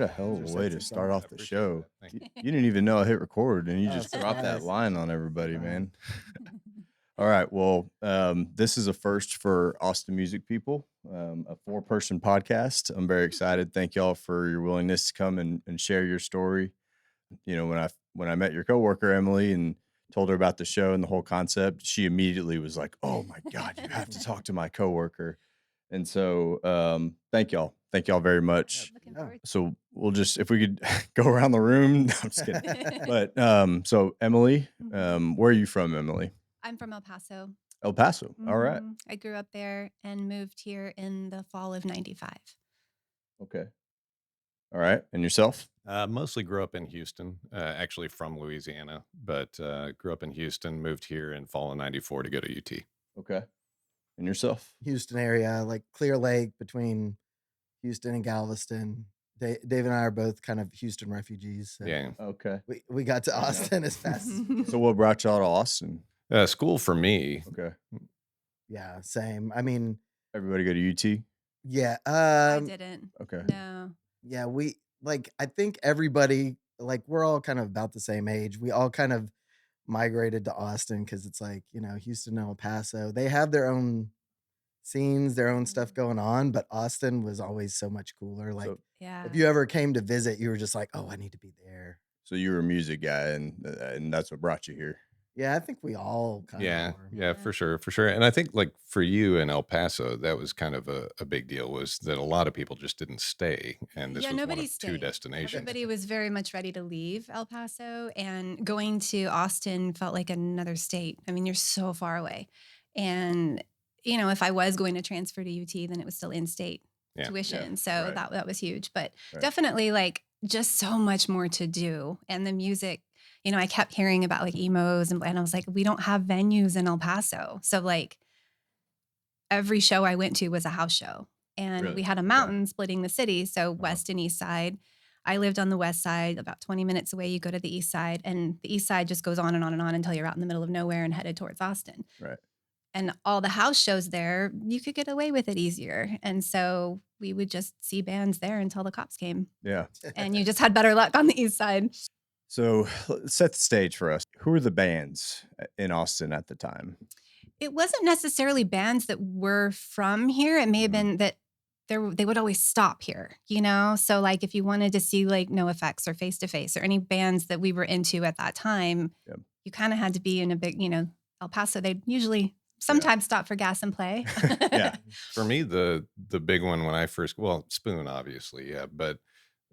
What a hell of Those a are way to sexy start songs. I off the appreciate show. that. Thank you. You didn't even know I hit record, and you Oh, just dropped that surprise. line on everybody, Surprise. man. All right. Well, this is a first for Austin music people, a 4-person podcast. I'm very excited. Thank y'all for your willingness to come and share your story. You know, when I met your coworker Emily and told her about the show and the whole concept, she immediately was like, "Oh my God, you have to talk to my coworker." And so, thank y'all very Yeah, much. Looking yeah. forward. So we'll just, if we could go around the room. No, I'm just kidding. But so Emily, where are you from, Emily? I'm from El Paso. El Paso. All right. I grew up there and moved here in the fall of 95. Okay. All right. And yourself? Mostly grew up in Houston, actually from Louisiana, but grew up in Houston, moved here in fall of 94 to go to UT. Okay. And yourself? Houston area, like Clear Lake between Houston and Galveston. Dave and I are both kind of Houston refugees. So Yeah. Okay. we got to Fair enough. Austin as fast as we So could. what brought y'all to Austin? School for me. Okay. Yeah, same. I mean, Everybody go to UT? yeah. I didn't. Okay. No. Yeah, we like I think everybody like we're all kind of about the same age. We all kind of migrated to Austin because it's like, Houston and El Paso. They have their own scenes, their own stuff going on, but Austin was always so much cooler. Like So, Yeah. if you ever came to visit, you were just like, oh, I need to be there. so you were a music guy, and that's what brought you here. Yeah, I think we all kind Yeah, of were. yeah, for sure, for sure. And I think like for you in El Paso, that was kind of a big deal was that a lot of people just didn't stay. And this Yeah, was one nobody of two stayed. destinations. Everybody was very much ready to leave El Paso, and going to Austin felt like another state. I mean, you're so far away. And, if I was going to transfer to UT, then it was still in-state Yeah. tuition. Yeah, So right. that was huge. But Right. definitely like just so much more to do. And the music, I kept hearing about like emos and I was like, we don't have venues in El Paso. So like every show I went to was a house show. And Really? we had a Okay. mountain splitting the city. So west and east side. I lived on the west side, about 20 minutes away. You go to the east side, and the east side just goes on and on and on until you're out in the middle of nowhere and headed towards Austin. Right. And all the house shows there, you could get away with it easier. And so we would just see bands there until the cops came. Yeah. And you just had better luck on the east side. So let's set the stage for us. Who were the bands in Austin at the time? It wasn't necessarily bands that were from here. It may have been that they would always stop here, So like if you wanted to see like No Effects or Face to Face or any bands that we were into at that time, Yep. you kind of had to be in a big, El Paso. They'd usually sometimes stop for gas and play. Yeah. For me, the big one when I first, well, Spoon, obviously, yeah, but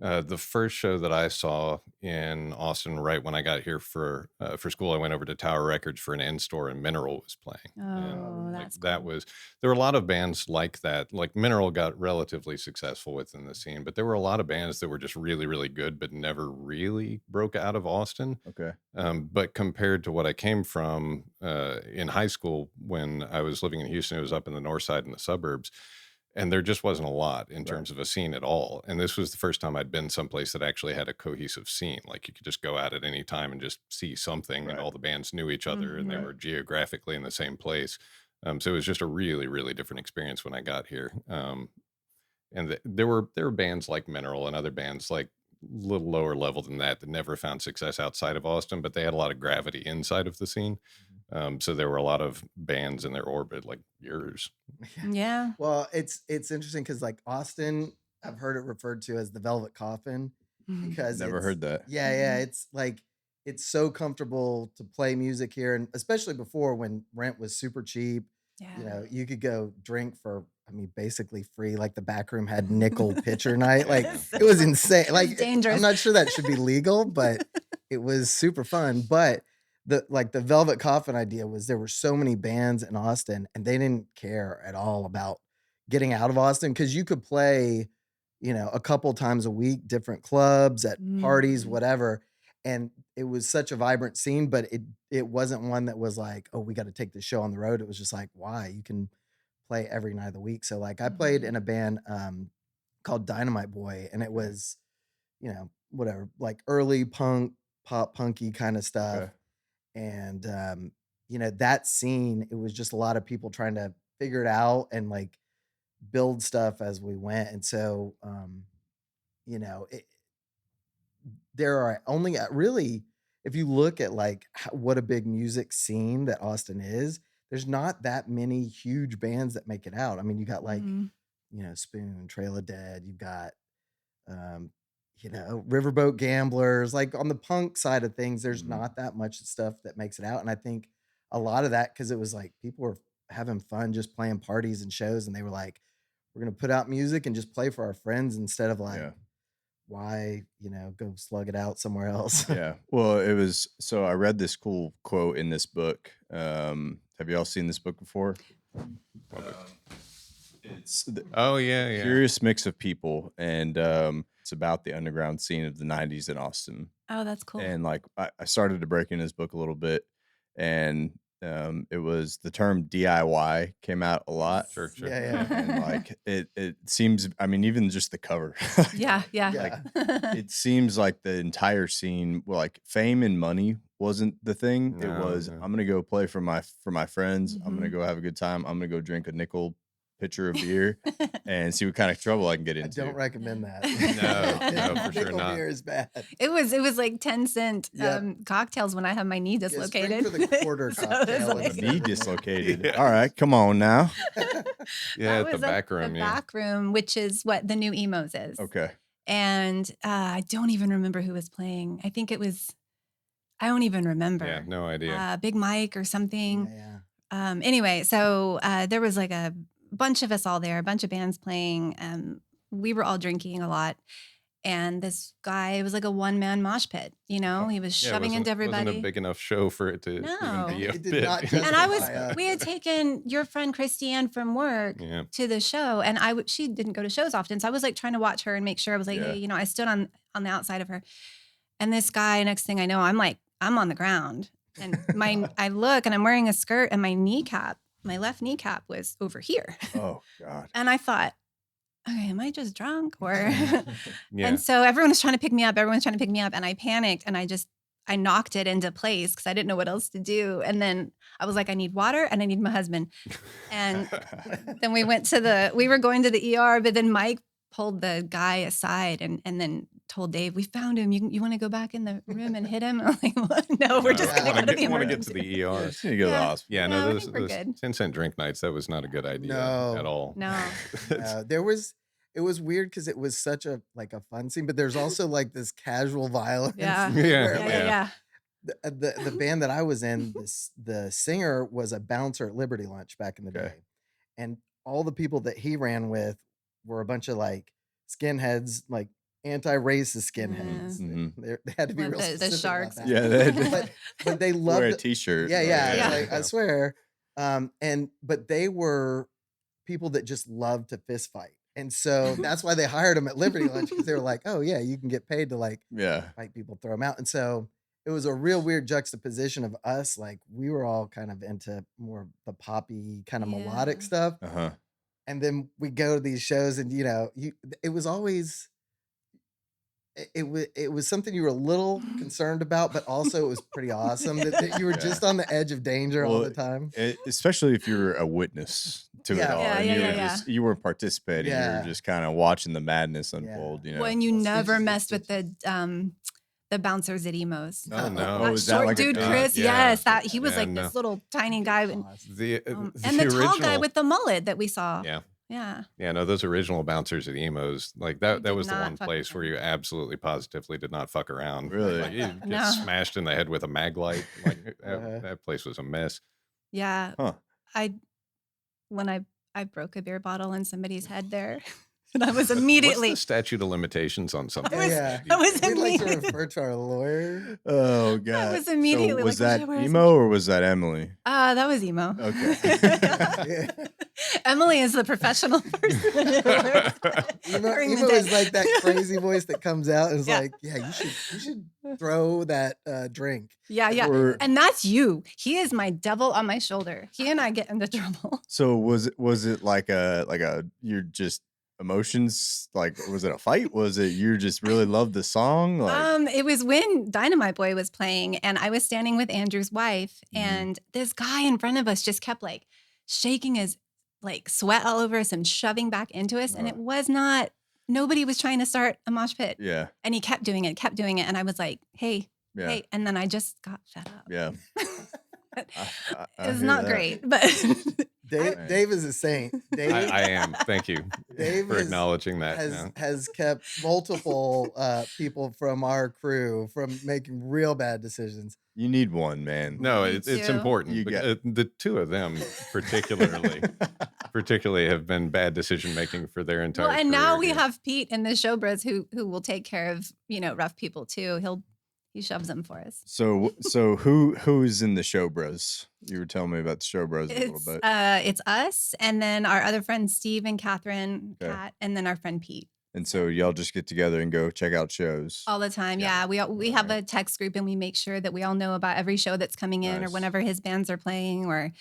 the first show that I saw in Austin, right when I got here for school, I went over to Tower Records for an in-store, and Mineral was playing. Oh, And that's that cool. was there were a lot of bands like that. Like Mineral got relatively successful within the scene, but there were a lot of bands that were just really, really good, but never really broke out of Austin. Okay. But compared to what I came from in high school when I was living in Houston, it was up in the north side in the suburbs. And there just wasn't a lot in terms of a scene at all. And this was the first time I'd been someplace that actually had a cohesive scene. Like you could just go out at any time and just see something, and Right. all the bands knew each other and they Right. were geographically in the same place. So it was just a really, really different experience when I got here. And there were bands like Mineral and other bands like a little lower level than that never found success outside of Austin, but they had a lot of gravity inside of the scene. So there were a lot of bands in their orbit like yours. Yeah. Well, it's interesting because like Austin, I've heard it referred to as the Velvet Coffin because Never it's- heard that. Yeah, it's like it's so comfortable to play music here, and especially before when rent was super cheap. Yeah. You could go drink for, I mean, basically free. Like the back room had nickel pitcher night. Like it was insane. Like dangerous. I'm not sure that should be legal, but it was super fun. But the Velvet Coffin idea was there were so many bands in Austin, and they didn't care at all about getting out of Austin because you could play, a couple times a week, different clubs at parties, whatever. And it was such a vibrant scene, but it wasn't one that was like, oh, we got to take the show on the road. It was just like, why? You can play every night of the week. So like I played in a band called Dynamite Boy, and it was, whatever, like early punk, pop punky kind of stuff. Okay. And that scene, it was just a lot of people trying to figure it out and like build stuff as we went. And so there are only really, if you look at like what a big music scene that Austin is, there's not that many huge bands that make it out. I mean, you got like, Mhm. Spoon, Trail of Dead, you've got um, Riverboat Gamblers. Like on the punk side of things, there's Mhm. not that much stuff that makes it out. And I think a lot of that because it was like people were having fun just playing parties and shows, and they were like, we're gonna put out music and just play for our friends instead of like, Yeah. why, go slug it out somewhere else. Yeah. Well, it was so I read this cool quote in this book. Have you all seen this book before? What book? It's the Oh yeah. Curious Mix of People, and it's about the underground scene of the 90s in Austin. Oh, that's cool. And like I started to break in his book a little bit, and it was the term DIY came out a lot. Sure. Yeah. And like it seems, I mean, even just the cover. Yeah. Yeah. It seems like the entire scene, well, like fame and money wasn't the thing. It No, was, no. I'm gonna go play for my friends. I'm gonna Mhm. go have a good time. I'm gonna go drink a nickel pitcher of beer and see what kind of trouble I can get I into. don't recommend that. No, for sure Nickel not. beer is bad. It was like 10-cent Yep. cocktails when I had my knee Yeah, spring dislocated. for the quarter So it cocktail was and A like- knee dislocated. Yeah. All right, come on now. Yeah, that at the was back room. The Yeah. back room, which is what the new emos is. Okay. And I don't even remember who was playing. I think it was, I don't even remember. Yeah, no idea. Big Mike or something. Yeah. Anyway, so there was like a bunch of us all there, a bunch of bands playing. We were all drinking a lot. And this guy, it was like a one-man mosh pit, he was Yeah, it shoving into wasn't everybody. a big enough show for it to No. even be a It did bit. not And I was, justify, we had taken your friend Christiane from work Yeah. to the show, and she didn't go to shows often, so I was like trying to watch her and make sure. I was like, Yeah. hey, I stood on the outside of her, and this guy, next thing I know, I'm on the ground, and I look, and I'm wearing a skirt, and my left kneecap was over here, Oh God. and I thought, okay, am I just drunk or? Yeah. And so everyone was trying to pick me up. Everyone's trying to pick me up, and I panicked, and I knocked it into place because I didn't know what else to do. And then I was like, I need water and I need my husband. And then we were going to the ER, but then Mike pulled the guy aside and then told Dave, we found him. You want to go back in the room and hit him? I'm like, what? No, we're just I going to go to the want to get emergency. to the Yeah, ER. just need to go to the Yeah. hospital. Yeah, No, I no, think we're those good. 10-cent drink nights, that was not a good idea No. at all. No. It was weird because it was such a fun scene, but there's also like this casual violence. Yeah. Yeah. where, like, Yeah. the band that I was in, the singer was a bouncer at Liberty Lunch back in the Okay. day, and all the people that he ran with were a bunch of like skinheads, like anti-racist skinheads. Mhm. They had to be Well, real the specific sharks. about Yeah, that. they but they wear a loved. t-shirt. Yeah, like, yeah. Yeah. Like, I swear. But they were people that just loved to fist fight. And so that's why they hired them at Liberty Lunch, because they were like, oh yeah, you can get paid to like Yeah. fight people, throw them out. And so it was a real weird juxtaposition of us. Like we were all kind of into more of the poppy kind of melodic Yeah. stuff. Uh-huh. And then we go to these shows and it was always it was something you were a little concerned about, but also it was pretty awesome that you were Yeah. just on the edge of danger all Well, the time. Especially if you're a witness to it Yeah. all, Yeah, and yeah, you yeah, were yeah. just you weren't participating. You Yeah. were just kind of watching the madness Yeah. unfold. When you Well, never Stitches, messed with the bouncers at Emos. Oh, no. Oh, That is that short like a dude, thing? Chris. Yeah. Yes, that he was Yeah, like no. this little tiny guy, and The the tall guy with the mullet that we saw. Yeah. Yeah. Yeah, no, those original bouncers at Emos, like that did was the not one fuck place with where them. you absolutely positively did not fuck around. Really? Like, you get No. smashed in the head with a mag light. Like Uh-huh. that place was a mess. Yeah. Huh. When I broke a beer bottle in somebody's head there, and I was What's immediately the statute of limitations on something? Yeah. I was We'd like to immediately refer to our lawyer. Oh God. was immediately So was like, that "Where's emo or was that Emily? that was emo. Okay. Yeah. Emily is the professional person. During the Emo day. is like that crazy voice that comes out and is Yeah. like, yeah, you should throw that drink. Yeah, yeah. Or- And that's you. He is my devil on my shoulder. He and I get into trouble. So was it like a you're just emotions, like was it a fight? Was it you just really loved the song? Like It was when Dynamite Boy was playing, and I was standing with Andrew's wife, Mhm. and this guy in front of us just kept like shaking his like sweat all over us and shoving back into us, and it was not nobody was trying to start a mosh pit. Yeah. And he kept doing it. And I was like, hey, Yeah. hey. And then I just got fed up. Yeah. I It's hear not that. great, but Dave is a saint. Dave, I am. Thank you Dave for acknowledging that. has kept multiple people from our crew from making real bad decisions. You need one, man. No, Me it's too. important. You because the two of them particularly have been bad decision making for their entire well, and now career we here. have Pete in the Showbruhs who will take care of, rough people too. He shoves them for us. So who's in the Showbruhs? You were telling me about the Showbruhs a little bit. It's us, and then our other friends Steve and Catherine, Okay. Kat, and then our friend Pete. And so y'all just get together and go check out shows. All the time. Yeah. Yeah. We have a text group and we make sure that we all know about every show that's coming in or Nice. whenever his bands are playing or,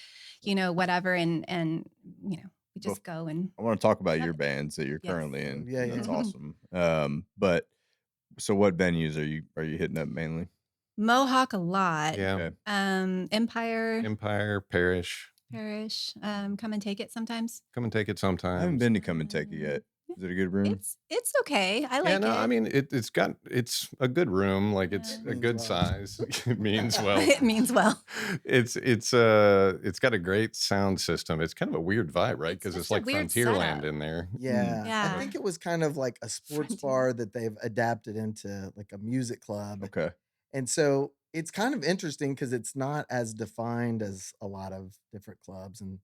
whatever. And we just go and I want to talk about Love your it. bands that you're Yes. currently in. Yeah, That's yeah. awesome. But so what venues are you hitting up mainly? Mohawk a lot. Yeah. Okay. Empire, Parish. Come and take it sometimes. Come and take it I sometimes. haven't been to Come and Take It yet. Is it a good room? It's okay. I like Yeah, no, it. I mean it's a good room, like it's Yeah. a good Means well. size. It means well. It means well. It's got a great sound system. It's kind of a weird vibe, right? It's Because it's just a like weird Frontierland setup. in there. Yeah. Yeah. I think it was kind of like a sports Frontier. bar that they've adapted into like a music club. Okay. And so it's kind of interesting because it's not as defined as a lot of different clubs. And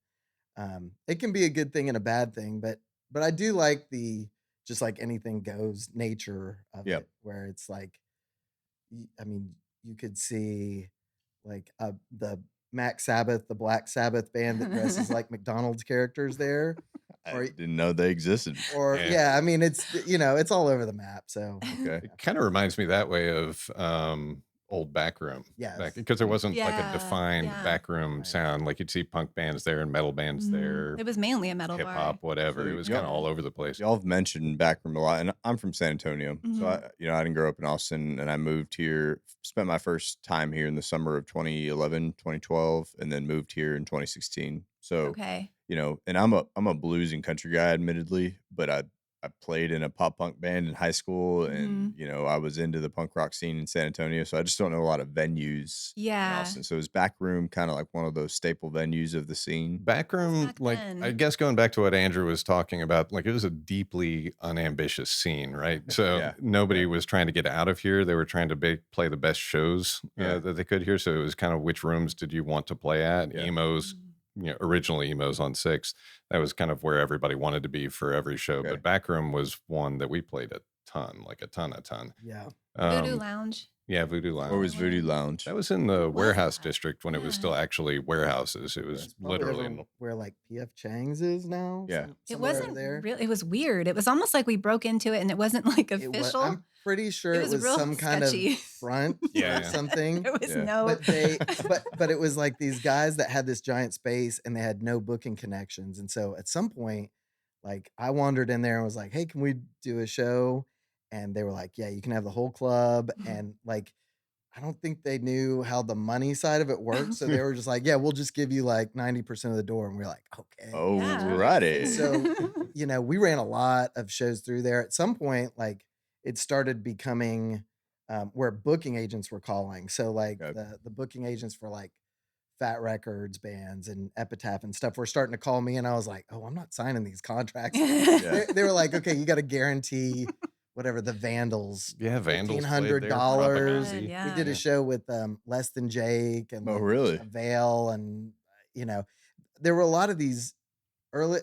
it can be a good thing and a bad thing, but I do like the just like anything goes nature of Yep. it, where it's like, I mean, you could see like the Mac Sabbath, the Black Sabbath band that dresses like McDonald's characters there. I Or- didn't know they existed. Or Yeah. yeah, I mean it's it's all over the map. So Okay. It kind of reminds me that way of old Backroom. Yes. Because there wasn't like a Yeah, defined yeah. backroom Right. sound. Like you'd see punk bands there and metal bands there, It was mainly a metal hip bar. hop, whatever. So It was y'all- kind of all over the place. Y'all have mentioned Backroom a lot, and I'm from San Antonio, so I didn't grow up in Austin, and I moved here, spent my first time here in the summer of 2011, 2012, and then moved here in 2016. So Okay. and I'm a blues and country guy, admittedly, but I played in a pop punk band in high school, and I was into the punk rock scene in San Antonio, so I just don't know a lot of venues in Yeah. Austin. So is Backroom kind of like one of those staple venues of the scene? Backroom, back like then. I guess going back to what Andrew was talking about, like it was a deeply unambitious scene, right? So Yeah. nobody was trying to get out of here. They were trying to play the best shows Yeah. that they could here. So it was kind of which rooms did you want to play at? Yeah. Emos, original emos on 6. That was kind of where everybody wanted to be for every show. Okay. But Backroom was one that we played a ton. Yeah. Voodoo Lounge. Yeah, Voodoo Lounge. Or was Voodoo Lounge? That was in the was warehouse that? district when it was Yeah. still actually warehouses. It was It's probably literally over where like PF Chang's is now. Yeah. It somewhere wasn't there. real. It was weird. It was almost like we broke into it and it wasn't like It was, official. I'm pretty sure It it was was real some kind of sketchy. front Yeah, or yeah. something. There was Yeah. no. But it was like these guys that had this giant space and they had no booking connections. And so at some point, like I wandered in there and was like, "Hey, can we do a show?" And they were like, "Yeah, you can have the whole club." And like I don't think they knew how the money side of it worked. So they were just like, "Yeah, we'll just give you like 90% of the door." And we are like, "Okay." Alrighty. So, we ran a lot of shows through there. At some point, like it started becoming where booking agents were calling. So like Okay. the booking agents for like Fat Records bands and Epitaph and stuff were starting to call me, and I was like, "Oh, I'm not signing these contracts." Yeah. They were like, "Okay, you got to guarantee whatever the Vandals." Yeah, Vandals played there, $1,500. Propaganda. Yeah. We did a show with Less Than Jake and Oh, like, really? Veil, and there were a lot of these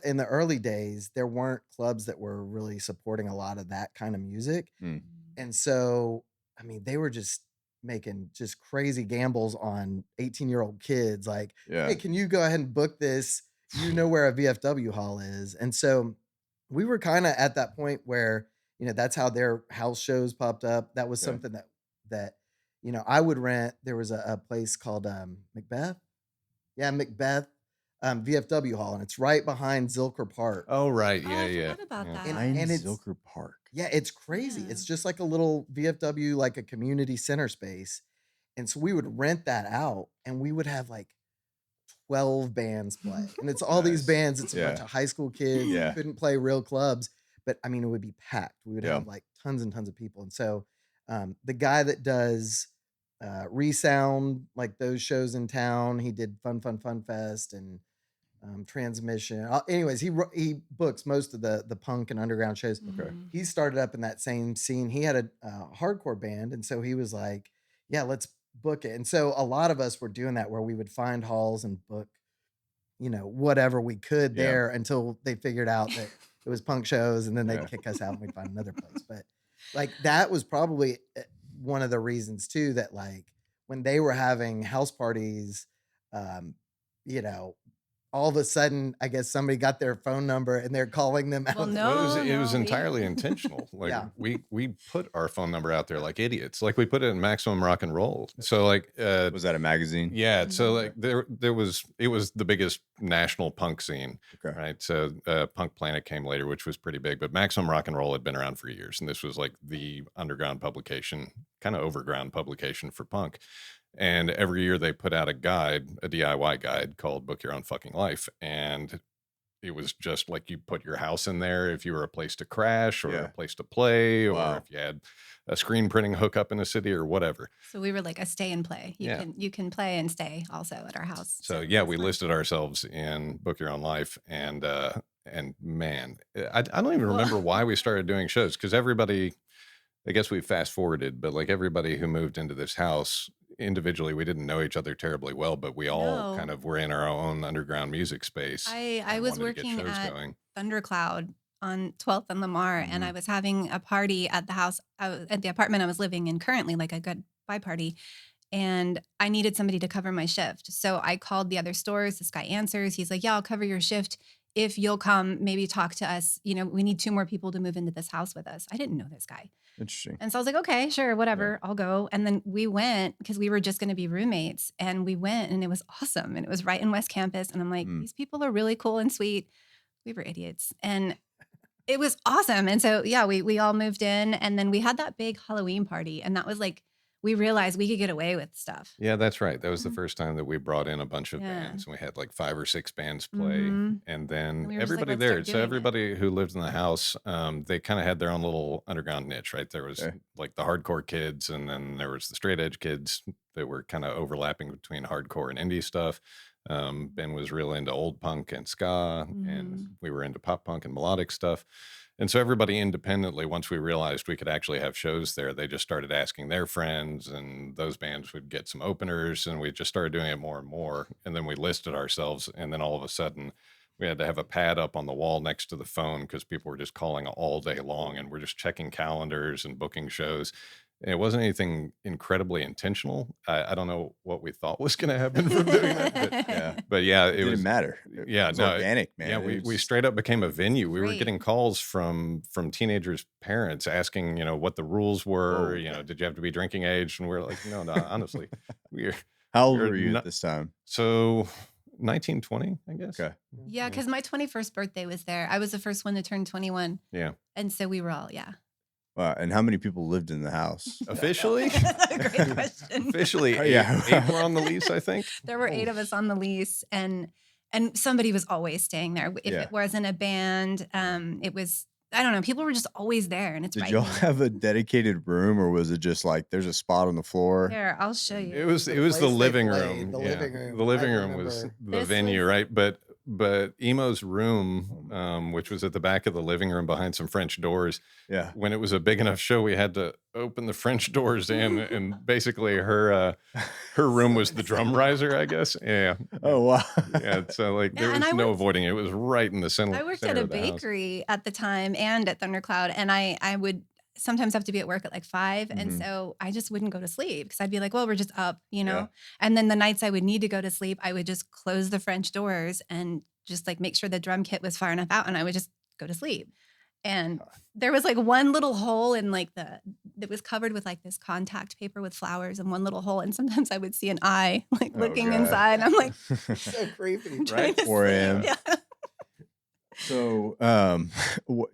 in the early days. There weren't clubs that were really supporting a lot of that kind of music, and so I mean, they were just making just crazy gambles on 18-year-old kids. Like, Yeah. "Hey, can you go ahead and book this? You know where a VFW hall is." And so we were kind of at that point where that's how their house shows popped up. That was Okay. something that I would rent. There was a place called Macbeth. Yeah, Macbeth VFW hall, and it's right behind Zilker Park. Oh, right. Oh, Yeah, I yeah. forgot about Yeah. that. And it's- Zilker Park. Yeah, it's crazy. Yeah. It's just like a little VFW, like a community center space. And so we would rent that out and we would have like 12 bands play. And it's all these Nice. bands. It's a Yeah. bunch of high school kids. Yeah. Who couldn't play real clubs. but I mean, it would be packed. We would Yeah. have like tons and tons of people. And so the guy that does Resound, like those shows in town, he did Fun Fest and Transmission. Anyways, he books most of the punk and underground shows. Okay. Mhm. He started up in that same scene. He had a hardcore band, and so he was like, "Yeah, let's book it." And so a lot of us were doing that, where we would find halls and book, whatever we could Yeah. there until they figured out that it was punk shows, and then they'd Yeah. kick us out and we'd find another place. But like that was probably one of the reasons too that like when they were having house parties, um, you know, all of a sudden, I guess somebody got their phone number and they're calling them Well, out. Well, it was no, entirely intentional. Like Yeah. we put our phone number out there like idiots. Like we put it in Maximum Rock and Roll. So like Was that a magazine? yeah, so Mhm. like there was it was the biggest national punk scene, Okay. right? So Punk Planet came later, which was pretty big, but Maximum Rock and Roll had been around for years, and this was like the underground publication, kind of overground publication for punk. And every year they put out a guide, a DIY guide called Book Your Own Fucking Life, and it was just like you put your house in there if you were a place to crash or Yeah. a place to play, or Wow. if you had a screen printing hookup in a city or whatever. So we were like a stay and play. Yeah. You can play and stay also at our house. So it yeah, was we fun. listed ourselves in Book Your Own Life, and man, I don't even Well- remember why we started doing shows, because everybody, I guess we fast forwarded, but like everybody who moved into this house individually, we didn't know each other terribly well, but we all No. kind of were in our own underground music space. I and was wanted to get working shows at going. Thundercloud on 12th and Lamar, and Mhm. I was having a party at the house, at the apartment I was living in currently, like a goodbye party. And I needed somebody to cover my shift. So I called the other stores. This guy answers. He's like, "Yeah, I'll cover your shift if you'll come, maybe talk to us. We need 2 more people to move into this house with us." I didn't know this guy. Interesting. And so I was like, "Okay, sure, whatever, I'll go." And then we went because we were just going to be roommates, and we went, and it was awesome. And it was right in West Campus. And I'm like, Mm. these people are really cool and sweet. We were idiots. And it was awesome. And so, yeah, we all moved in, and then we had that big Halloween party. And that was like, we realized we could get away with stuff. Yeah, that's right. That was the Mhm. first time that we brought in a bunch of Yeah. bands, and we had like 5 or 6 bands play, Mhm. and then And we were just like, everybody "Let's there. start So doing it." everybody who lived in the house, they kind of had their own little underground niche, right? There was Okay. like the hardcore kids, and then there was the straight edge kids that were kind of overlapping between hardcore and indie stuff. Ben was real into old punk and ska, and Mhm. we were into pop punk and melodic stuff. And so everybody independently, once we realized we could actually have shows there, they just started asking their friends, and those bands would get some openers, and we just started doing it more and more. And then we listed ourselves, and then all of a sudden we had to have a pad up on the wall next to the phone because people were just calling all day long, and we're just checking calendars and booking shows. And it wasn't anything incredibly intentional. I don't know what we thought was going to happen from doing that, but yeah, It it didn't was matter. yeah, It was no, organic, man. yeah, It we was- straight up became a venue. We were Great. getting calls from teenagers' parents asking, what the rules were. Whoa. Did you have to be drinking age? And we're like, no, honestly, we're How old You're were you not- at this time? so 1920, I guess. Okay. Yeah, because my 21st birthday was there. I was the first one to turn 21. Yeah, And so we were all, yeah. Wow. And how many people lived in the house? officially, That's a great question. officially, Oh, eight, yeah. 8 were on the lease, I think. There were 8 of us on the lease, and somebody was always staying there. If Yeah. it wasn't a band, it was, I don't know, people were just always there, and it's Did right y'all in have a dedicated room, or was it just like there's a spot on the floor? there. I'll show It you. was The the place they living played, room. the yeah. living room, The living I room was remember. the This venue, was- right? But Emo's room, which was at the back of the living room behind some French doors, Yeah. when it was a big enough show, we had to open the French doors in, and basically her room was the drum riser, I guess. Yeah. Oh wow. Yeah. So like there Yeah, and was I no worked- avoiding it. It was right in the center. I worked center at a of the house. bakery at the time and at Thundercloud, and I would sometimes have to be at work at like 5, and Mhm. so I just wouldn't go to sleep because I'd be like, well, we're just up, Yeah. And then the nights I would need to go to sleep, I would just close the French doors and just like make sure the drum kit was far enough out, and I would just go to sleep. And there was like one little hole in like that was covered with like this contact paper with flowers, and one little hole, and sometimes I would see an eye like Oh, looking God. inside. I'm like, So creepy. I'm trying to 4 a.m. sleep. Yeah. So,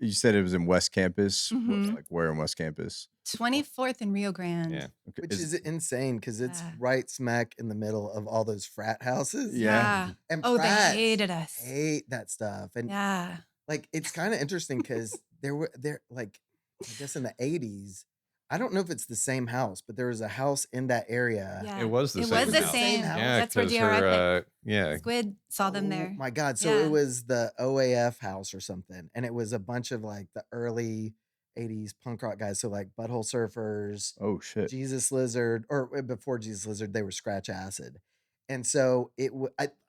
you said it was in West Campus. Mhm. Like where in West Campus? 24th and Rio Grande. Yeah. Okay, Which is insane because it's Yeah. right smack in the middle of all those frat houses. Yeah. And Oh, they frats hated us. hate that stuff. And Yeah. like it's kind of interesting because there like I guess in the 80s. I don't know if it's the same house, but there was a house in that area. Yeah. It was the It same was the house. same. house? Yeah, That's where because GRI her, yeah, Squid saw them Oh there. my God. So Yeah. it was the OAF house or something. And it was a bunch of like the early 80s punk rock guys. So like Butthole Surfers, Oh shit. Jesus Lizard, or before Jesus Lizard, they were Scratch Acid. And so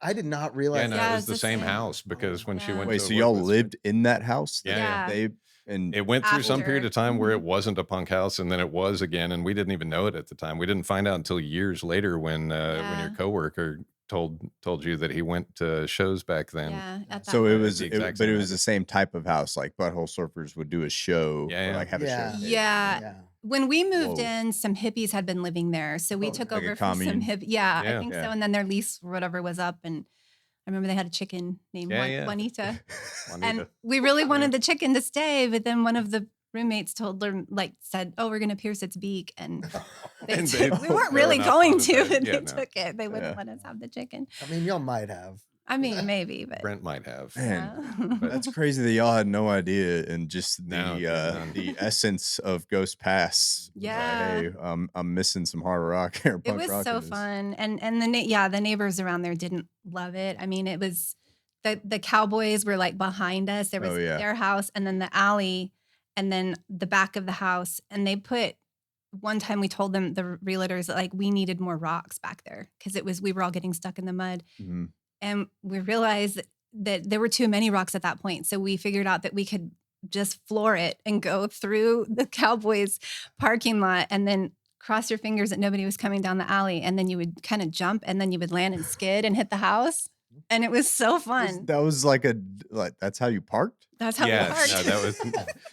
I did not yeah, realize no, Yeah, it it was was the the same same. house because when she Yeah. went Wait, to so work y'all with lived in that house? Yeah, yeah. Yeah. And It went through some period After. of time where it Mhm. wasn't a punk house, and then it was again, and we didn't even know it at the time. We didn't find out until years later when your Yeah. coworker told you that he went to shows back then. Yeah. At that so it point. was, The exact but same it was the address. same type of house. Like Butthole Surfers would do a show Yeah, or yeah. like have a Yeah. show. Yeah. Yeah. When we moved Whoa. in, some hippies had been living there. So we Oh, took yeah. Like a over for some commune? hip. Yeah, Yeah. I think Yeah. so. And then their lease or whatever was up. And I remember they had a chicken named Yeah, yeah. Juanita. And Juanita. we really Yeah. wanted the chicken to stay, but then one of the roommates told them, like, said, "Oh, we're gonna pierce its beak," and And we they weren't were really not going fond of to, that. but Yeah, they no. took it. They wouldn't Yeah. let us have the chicken. I mean, y'all might have. I mean, maybe, but Brent might have. Man, yeah. that's crazy that y'all had no idea, and just No, the yeah, none. the essence of Ghost Pass. Was like, Yeah. hey, I'm missing some hard rock or It punk was rock. so in this. fun, and the neighbors around there didn't love it. I mean, it was the Cowboys were like behind us. There was Oh, yeah. their house, and then the alley, and then the back of the house. And they put one time we told them, the realtors, that like we needed more rocks back there because we were all getting stuck in the mud, Mhm. and we realized that there were too many rocks at that point. So we figured out that we could just floor it and go through the Cowboys parking lot and then cross your fingers that nobody was coming down the alley. And then you would kind of jump and then you would land and skid and hit the house. And it was so fun. That was like that's how you parked. That's how we Yes, parked. no, that was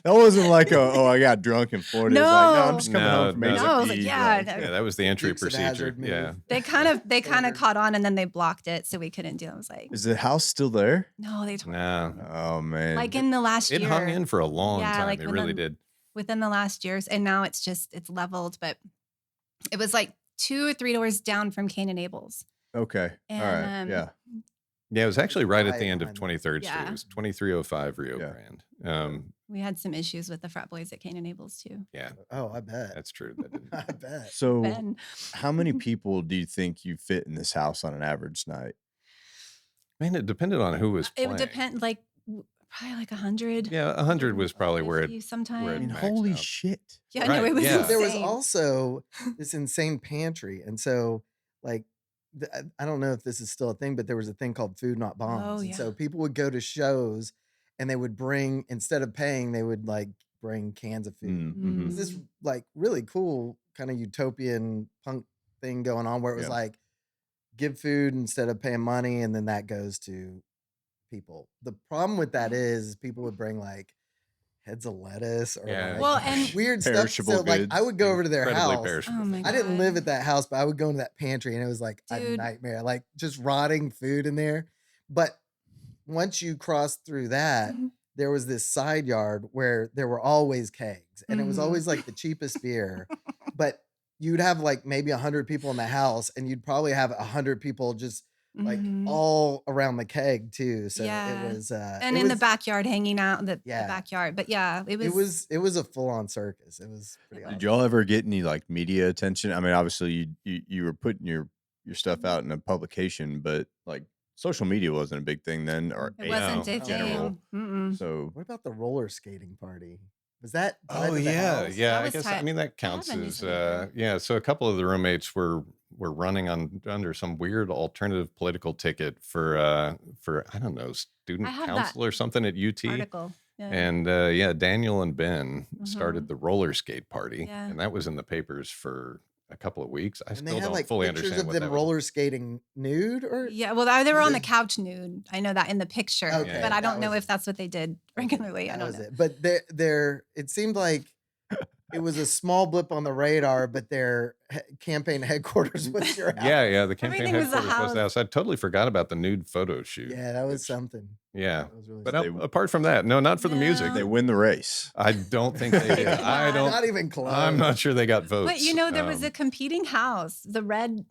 That wasn't like I got drunk in Florida. It's like, no, I'm No. just coming No, home from no. AZP. No, I was like, yeah, no. yeah, that was the entry Dukes of procedure. Hazzard move. Yeah. They kind of Standard. caught on and then they blocked it. So we couldn't do it. I was like, Is the house still there? no, they told No, Oh man. like in the last it year. hung in for a long Yeah, time. like It when really the- did. within the last years, and now it's leveled, but it was like 2 or 3 doors down from Cain and Abel's. Okay. All right. And, Yeah. Yeah, it was actually right at Right the end of behind 23rd Street. Yeah. It was 2305 Rio Yeah. Grande. We had some issues with the frat boys at Cain and Abel's too. Yeah, Oh, I bet. that's true. That didn't. I bet. So, Ben, how many people do you think you fit in this house on an average night? Man, it depended on who was it playing. would depend, like probably like 100. Yeah, 100 was probably where it. 50 sometimes. where I it mean, maxed holy out. shit. Yeah, no, Right, it was yeah. insane. There was also this insane pantry. And so, like, I don't know if this is still a thing, but there was a thing called Food Not Bombs. Oh, And yeah. so people would go to shows and they would bring, instead of paying, they would like bring cans of food. Mm-hmm. It was this like really cool kind of utopian punk thing going on where it was Yeah. like give food instead of paying money, and then that goes to people. The problem with that is people would bring like heads of lettuce or Yeah. like Well, and- weird stuff. Perishable So like I goods. would go over to their Incredibly house. perishable. Oh my I didn't God. live at that house, but I would go into that pantry and it was like a Dude. nightmare, like just rotting food in there. But once you crossed through that, Mhm. there was this side yard where there were always kegs, and it was Mhm. always like the cheapest beer. But you'd have like maybe 100 people in the house, and you'd probably have 100 people just like Mhm. all around the keg too. So Yeah. it was and it in the was- backyard hanging out in the Yeah. backyard. But yeah, it it was a full-on circus. It was pretty awesome. Did y'all ever get any like media attention? I mean, obviously you were putting your stuff out in a publication, but like social media wasn't a big thing then, or it wasn't in a general. thing. Mm-mm. So What about the roller skating party? Was that tied Oh to the yeah, house? yeah. That I was guess tight. I mean that I counts have a as newspaper. yeah. So a couple of the roommates were running under some weird alternative political ticket for I don't know, student I have that council or something at UT. Article. Yeah. And yeah, Daniel and Ben started Mhm. the roller skate party, Yeah. and that was in the papers for a couple of weeks. I And still they had don't like fully pictures understand of what them that was. roller skating nude, or Yeah, well, they were Was on the it- couch nude. I know that in the picture, Okay, but I that don't know was- if that's what they did regularly. I that don't was know. it. But there, it seemed like it was a small blip on the radar, but their campaign headquarters was your house. Yeah, the campaign Everything was the headquarters was the house. house. I totally forgot about the nude photo shoot. Yeah, that was which- something. Yeah, That was really but something. apart from that, no, not for the music. No. They win the race. I don't think they did. I don't. Not even close. I'm not sure they got votes. But there was a competing house, the Red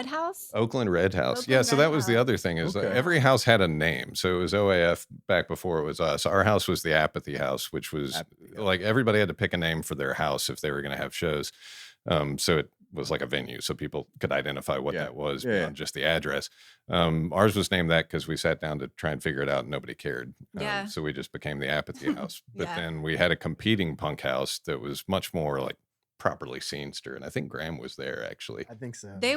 House. Oakland Red House. Yeah, Oakland so Red that was the House. other thing is that Okay. every house had a name. So it was OAF back before it was us. Our house was the Apathy House, which was Apathy, like everybody had to pick a name for their house if they were going to have shows. So it was like a venue, so people could identify what that was beyond just the address. Ours was named that because we sat down to try and figure it out and nobody cared. Yeah. So we just became the Apathy House. But Yeah. then we had a competing punk house that was much more like properly scenester. And I think Graham was there actually. I think so. They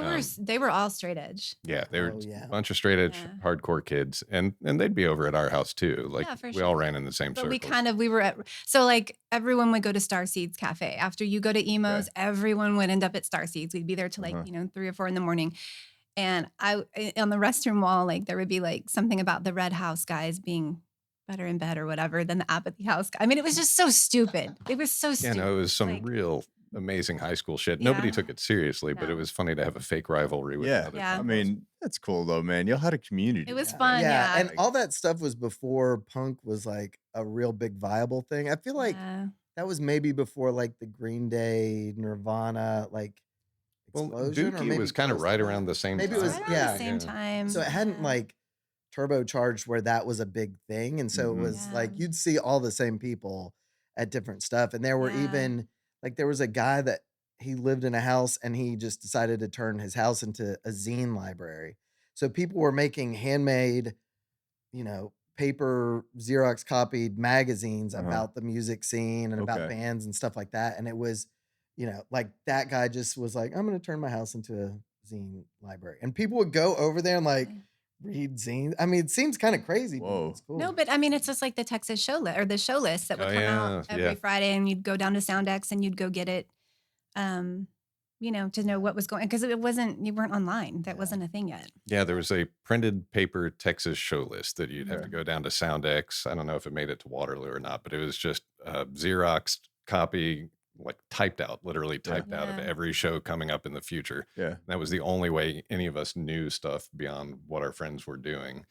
were all straight edge. Yeah, they were Oh, yeah. a bunch of straight edge Yeah. hardcore kids, and they'd be over at our house too. Like Yeah, for we all sure. ran in the same But circles. we were at, so like everyone would go to Starseeds Cafe. After you go to Emos, everyone would end up at Starseeds. We'd be there till like, 3 or 4 in the morning. And on the restroom wall, like there would be like something about the Red House guys being better in bed or whatever than the Apathy House. I mean, it was just so stupid. It was so Yeah, stupid. no, it was some Like, real amazing high school shit. Nobody Yeah. took it seriously, but it No. was funny to have a fake rivalry with Yeah. another Yeah. I punk house. mean, that's cool though, man. Y'all had a community. It was Yeah. fun, yeah. And Like- all that stuff was before punk was like a real big viable thing. I feel like yeah. that was maybe before like the Green Day, Nirvana, like Well, explosion, or Dookie maybe was kind of close to right that. around the same Maybe time. it was- Right around yeah. the same time. So it hadn't yeah. like turbocharged where that was a big thing. And so it Mhm. was Yeah. like you'd see all the same people at different stuff. And there were Yeah. even like there was a guy that he lived in a house and he just decided to turn his house into a zine library. So people were making handmade, paper Xerox copied magazines about the music scene and about Okay. bands and stuff like that. And it was, like that guy just was like, I'm going to turn my house into a zine library. And people would go over there and like read zines. I mean, it seems kind of crazy. But Whoa. it's cool. No, but I mean, it's just like the Texas show list or the show list that would Oh, come yeah, out every yeah. Friday, and you'd go down to Soundex and you'd go get it, to know what was going, because you weren't online. That Yeah. wasn't a thing yet. Yeah, there was a printed paper Texas show list that you'd have to Okay. go down to Soundex. I don't know if it made it to Waterloo or not, but it was just a Xerox copy, like literally typed out of Yeah. every show coming up in the future. Yeah. That was the only way any of us knew stuff beyond what our friends were doing,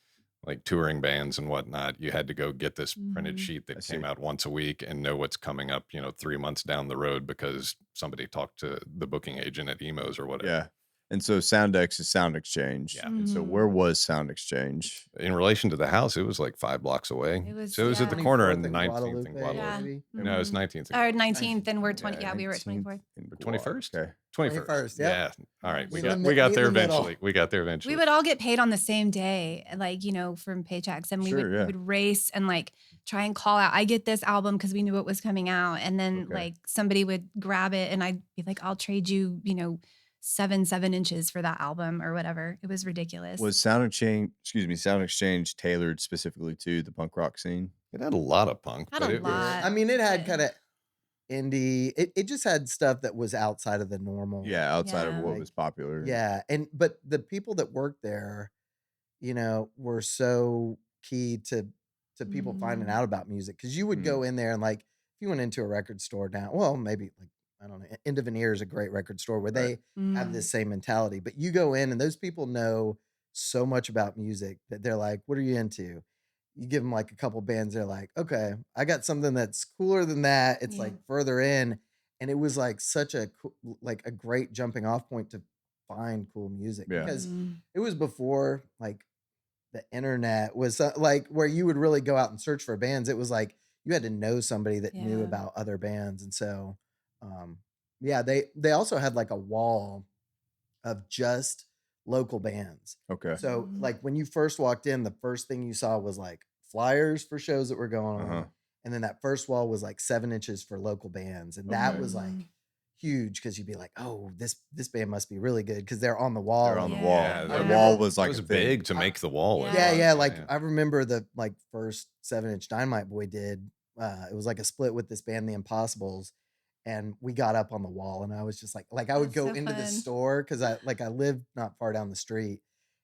like touring bands and whatnot. You had to go get this printed Mhm. sheet I that came see. out once a week and know what's coming up, 3 months down the road because somebody talked to the booking agent at Emos or whatever. Yeah. And so Soundex is Sound Exchange. Yeah. And so Mhm. where was Sound Exchange? In relation to the house, it was like 5 blocks away. It was- so it was at the yeah. corner 24th in and 19th and Guadalupe, Guadalupe. maybe? No, it's Mhm. 19th. Or 19th, and we're 20. Yeah, we were at 19th 24th. and Guad. 21st? Okay. 21st. 21st, Yeah. yep. All right. We Meet in got the we got meet there in the middle. eventually. We got there eventually. We would all get paid on the same day, like, from paychecks, and we Sure, yeah. would race and like try and call out, I get this album, because we knew it was coming out. And then Okay. like somebody would grab it and I'd be like, I'll trade you, 7 inches for that album or whatever. It was ridiculous. Was Sound Exchange tailored specifically to the punk rock scene? It had a lot of punk. Had but a it was- lot. I mean, it had Yeah. kind of indie. It just had stuff that was outside of the normal. Yeah, outside Yeah. of what Like, was popular. Yeah, but the people that worked there, were so key to people finding Mhm. out about music, because you would go in there and like if you went into a record store maybe like I don't know, End of Veneer is a great record store where they have Mm. this same mentality, but you go in and those people know so much about music that they're like, what are you into? You give them like a couple bands, they're like, okay, I got something that's cooler than that. It's Yeah. like further in. And it was like such a a great jumping off point to find cool music, Yeah. because Mm. it was before like the internet was like where you would really go out and search for bands. It was like you had to know somebody that knew Yeah. about other bands. And so yeah, they also had like a wall of just local bands. Okay. So Mhm. like when you first walked in, the first thing you saw was like flyers for shows that were going on. Uh-huh. And then that first wall was like 7 inches for local bands. And that Okay. was like Mm. huge, because you'd be like, oh, this band must be really good because they're on the wall. They're on the Yeah. wall. Yeah, The I wall remember- was like it was a thing. big to make the wall. Yeah. it Yeah, was. yeah. Like I remember the like first 7-inch Dynamite Boy did. It was like a split with this band, The Impossibles, and we got up on the wall, and I was just like I would That's go so into the fun. store because I lived not far down the street,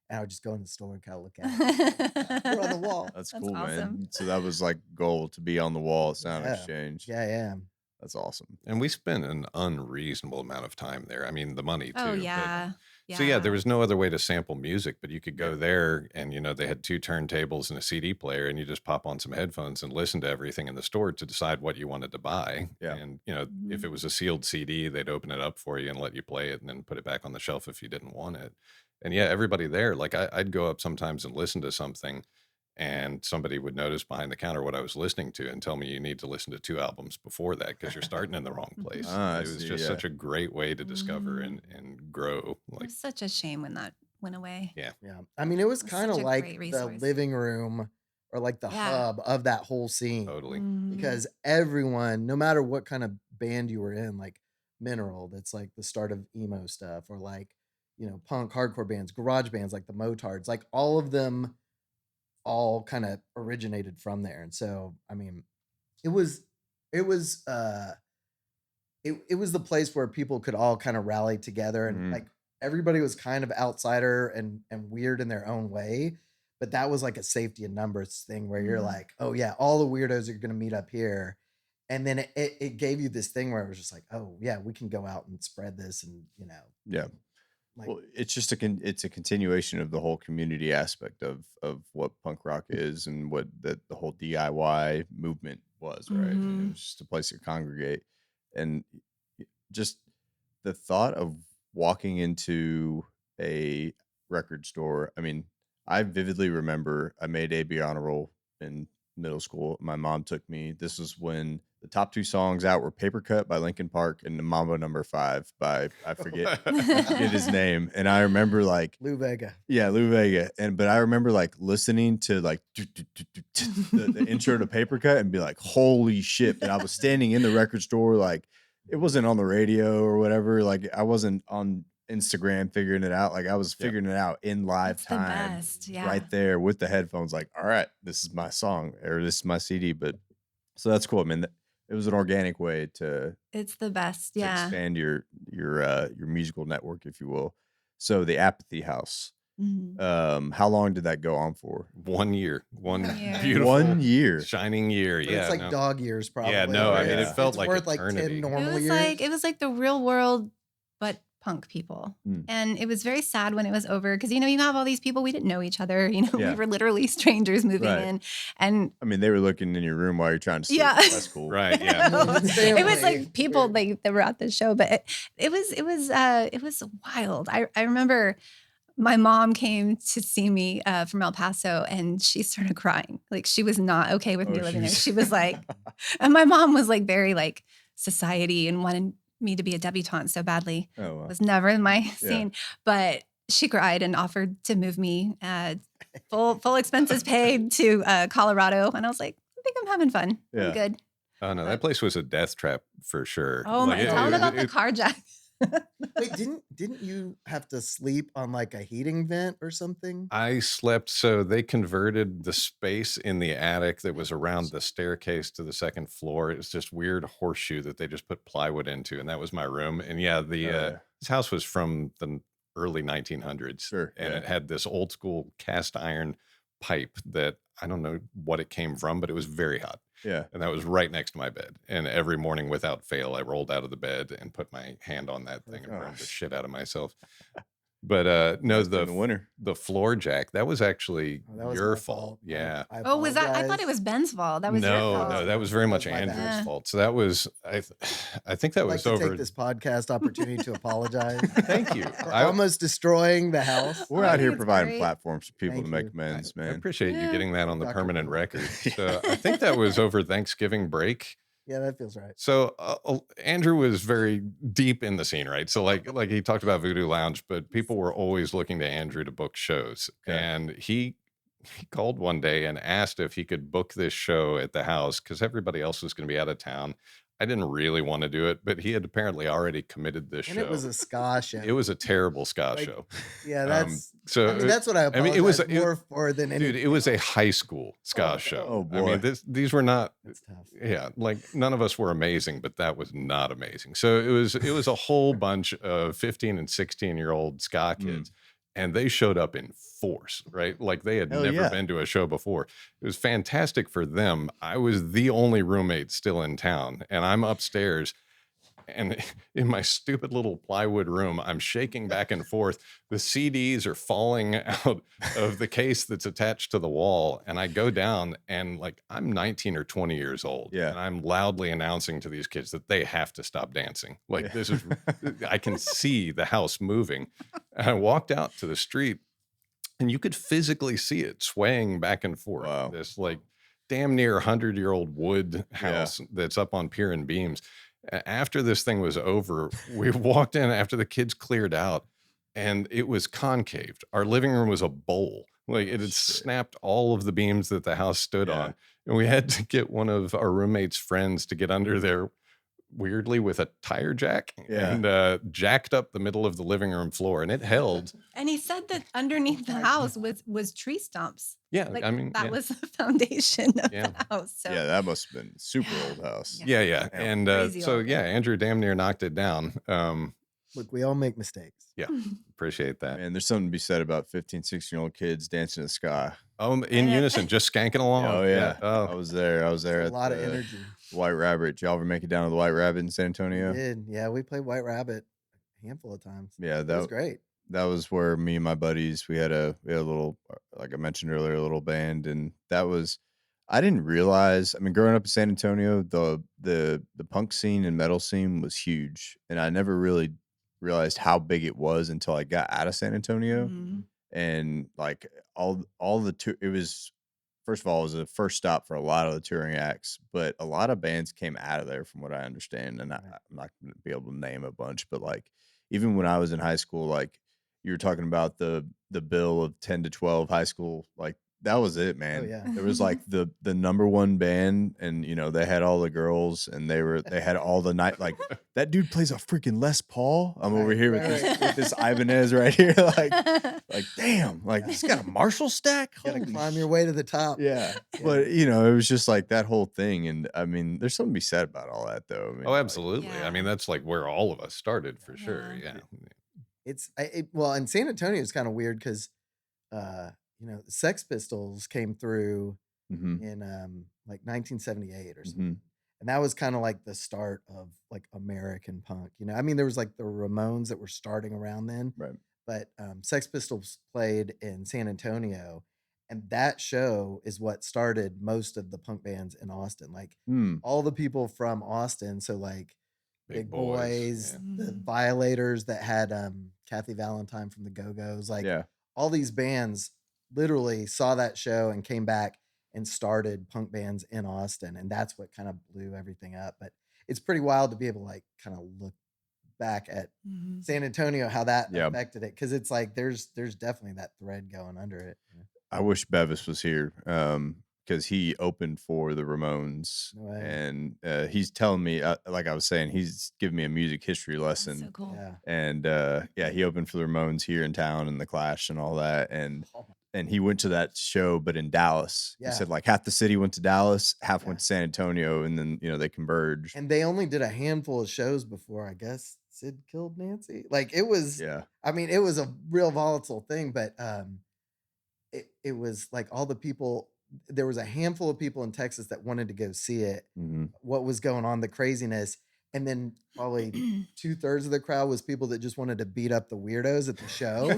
and I would just go in the store and kind of look at it. We're on the wall. That's That's cool, awesome. man. So that was like goal to be on the wall at Sound Yeah. Exchange. Yeah, yeah. That's awesome. And we spent an unreasonable amount of time there. I mean, the money Oh too. yeah. So yeah, there Yeah. was no other way to sample music, but you could go there and they had 2 turntables and a CD player, and you just pop on some headphones and listen to everything in the store to decide what you wanted to buy. Yeah. And if Mhm. it was a sealed CD, they'd open it up for you and let you play it and then put it back on the shelf if you didn't want it. And yeah, everybody there, like I'd go up sometimes and listen to something, and somebody would notice behind the counter what I was listening to and tell me you need to listen to 2 albums before that because you're starting in the wrong place. Ah, I It was see. just Yeah. such a great way to discover Mhm. and grow. It Like, was such a shame when that went away. yeah, Yeah. I mean, it was It was kind of such a like great the resource. living room or like the Yeah. hub of that whole scene totally. Mhm. because everyone, no matter what kind of band you were in, like Mineral, that's like the start of emo stuff, or like, punk hardcore bands, garage bands like the Motards, like all of them all kind of originated from there. And so, I mean, it was it was it was the place where people could all kind of rally together, and Mhm. like everybody was kind of outsider and weird in their own way, but that was like a safety in numbers thing where you're Mhm. like, oh yeah, all the weirdos are going to meet up here. And then it gave you this thing where it was just like, oh yeah, we can go out and spread this, and Yeah. like Well, it's just it's a continuation of the whole community aspect of what punk rock is and what the whole DIY movement was, right? And it Mhm. was just a place to congregate. And just the thought of walking into a record store. I mean, I vividly remember I made AB honor roll in middle school. My mom took me. This was when the top 2 songs out were Paper Cut by Linkin Park and Mambo Number 5 by I forget his name. And I remember like Lou Vega. yeah, Lou Vega. But I remember like listening to like the intro to Paper Cut and be like, holy shit. And I was standing in the record store, like it wasn't on the radio or whatever. Like I wasn't on Instagram figuring it out. Like I was Yep. figuring it out in live It's the time best. Yeah. right there with the headphones. Like, all right, this is my song or this is my CD. But so that's cool. I mean, it was an organic way to It's the best. to Yeah. expand your musical network, if you will. So the Apathy House. Mhm. How long did that go on for? 1 year, one 1 year. beautiful 1 year. shining year. But Yeah, it's like no. dog years, probably. Yeah, no, I mean, it felt it's like worth like eternity. 10 normal years. It was like the real world, but punk people. Mm. And it was very sad when it was over because, you have all these people, we didn't know each other. Yeah. We were literally strangers moving Right. in. And I mean, they were looking in your room while you're trying to sleep. yeah, That's cool. Right, yeah. It's it was family. like people Weird. that were at the show, but it was wild. I remember my mom came to see me from El Paso and she started crying. Like she was not okay with me Oh, living there. she's She was like, and my mom was like very like society and wanted me to be a debutante so badly. Oh, wow. Was never in my Yeah. scene, but she cried and offered to move me, full expenses paid to Colorado. And I I think I'm having fun. Yeah. I'm good. Oh no, that place was a death trap for sure. Oh Like, my! it- Tell them it- about the it- carjack. Wait, didn't you have to sleep on like a heating vent or something? I slept, so they converted the space in the attic that was around the staircase to the second floor. It was just weird horseshoe that they just put plywood into, and that was my room. And yeah, Yeah. this house was from the early 1900s, Sure. and Yeah. it had this old school cast iron pipe that I don't know what it came from, but it was very hot. Yeah. And that was right next to my bed. And every morning without fail, I rolled out of the bed and put my hand on that thing and burned the Gosh. shit out of myself. But no, That's in the winter. the floor jack, that was actually Oh, that was your my fault. I- Yeah. I Oh, was that? I thought apologize. it was Ben's fault. That was your fault. No, that was very much That was my Andrew's bad. fault. So that was I think that I'd like was to over. take this podcast opportunity to apologize. Thank you. For I almost destroying the house. We're I out think here it's providing great. platforms for people Thank to make you. amends, I man. appreciate you Yeah. getting that on the Dr. permanent Cool. record. So I think that was over Thanksgiving break. Yeah, that feels right. So Andrew was very deep in the scene, right? So like he talked about Voodoo Lounge, but people were always looking to Andrew to book shows. Okay. And he called one day and asked if he could book this show at the house because everybody else was going to be out of town. I didn't really want to do it, but he had apparently already committed this And show. it was a ska show. It was a terrible ska Like, show. Yeah, that's. So I mean, that's what I I mean, apologize it was more for than anything. dude, it was a high school ska Oh, show. oh, I boy. mean, these were not. That's tough. Yeah, like none of us were amazing, but that was not amazing. So it was a whole bunch of 15 and 16-year-old ska Mm. kids, and they showed up in force, right? Like they had Hell never yeah. been to a show before. It was fantastic for them. I was the only roommate still in town, and I'm upstairs. And in my stupid little plywood room, I'm shaking back and forth. The CDs are falling out of the case that's attached to the wall. And I go down and like I'm 19 or 20 years old. Yeah. And I'm loudly announcing to these kids that they have to stop dancing. Like this is, I can see the house moving. And I walked out to the street and you could physically see it swaying back and forth. Wow. This like damn near 100-year-old wood Yeah. house that's up on pier and beams. After this thing was over, we walked in after the kids cleared out and it was concaved. Our living room was a bowl. Like it had Shit. snapped all of the beams that the house stood Yeah. on. And we had to get one of our roommate's friends to get under there weirdly with a tire jack Yeah. and jacked up the middle of the living room floor and it held. And he said that underneath the house was tree stumps. Yeah. Like I mean, that yeah. was the foundation of Yeah. the house. So Yeah, that must have been super old house. Yeah. Yeah. And Crazy so, old. yeah, Andrew damn near knocked it down. Look, we all make mistakes. Yeah. Appreciate that. Man, there's something to be said about 15, 16-year-old kids dancing in the sky. Oh, in unison, just skanking along. Oh, yeah. Oh, I was there. I was there A at lot of the energy. White Rabbit. Did y'all ever make it down to the White Rabbit in San We Antonio? did. Yeah, we played White Rabbit a handful of times. Yeah, It was that great. that was where me and my buddies we had a little, like I mentioned earlier, a little band, and that was I didn't realize. I mean, growing up in San Antonio, the punk scene and metal scene was huge, and I never really realized how big it was until I got out of San Antonio. Mhm. And like all the tour, it was first of all it was the first stop for a lot of the touring acts, but a lot of bands came out of there from what I understand, and Right. I'm not going to be able to name a bunch, but like even when I was in high school, like you were talking about the bill of 10 to 12 high school, like that was it, Oh man. yeah. There was like the number one band, and you know they had all the girls, and they had all the night. Like that dude plays a freaking Les Paul. I'm over Right, here with right, this right. with this Ibanez right here, like damn, like he's got a Marshall stack. Gotta Holy climb your way to the top. yeah. Yeah. But you know, it was just like that whole thing. And I mean, there's something to be said about all that though. I mean, oh, like, absolutely. I Yeah. mean, that's like where all of us started for sure. Yeah. Yeah. Well, and San Antonio is kind of weird because the Sex Pistols came through mhm, in like 1978 or something. mhm, And that was kind of like the start of like American punk. I mean, there was like the Ramones that were starting around then, right. but Sex Pistols played in San Antonio, and that show is what started most of the punk bands in Austin. Like Hmm. all the people from Austin, so like Big Boys, Yeah. the Mhm. Violators that had Kathy Valentine from the Go-Go's, like Yeah. all these bands literally saw that show and came back and started punk bands in Austin, and that's what kind of blew everything up. But it's pretty wild to be able to like kind of look back at Mhm. San Antonio, how that Yeah. affected it, because it's like there's definitely that thread going under it. I wish Bevis was here because he opened for the Ramones, No way. and he's telling me, like I was saying, he's giving me a music history That's lesson. so cool. Yeah. And yeah, he opened for the Ramones here in town and the Clash and all that. And he went to that show, but in Dallas. Yeah. He said like half the city went to Dallas, half Yeah. went to San Antonio, and then they converged. And they only did a handful of shows before, I guess, Sid killed Nancy. Like it was, Yeah, I mean, it was a real volatile thing, but it was like all the people. There was a handful of people in Texas that wanted to go see it. mhm. What was going on, the craziness, and then probably 2/3 of the crowd was people that just wanted to beat up the weirdos at the show.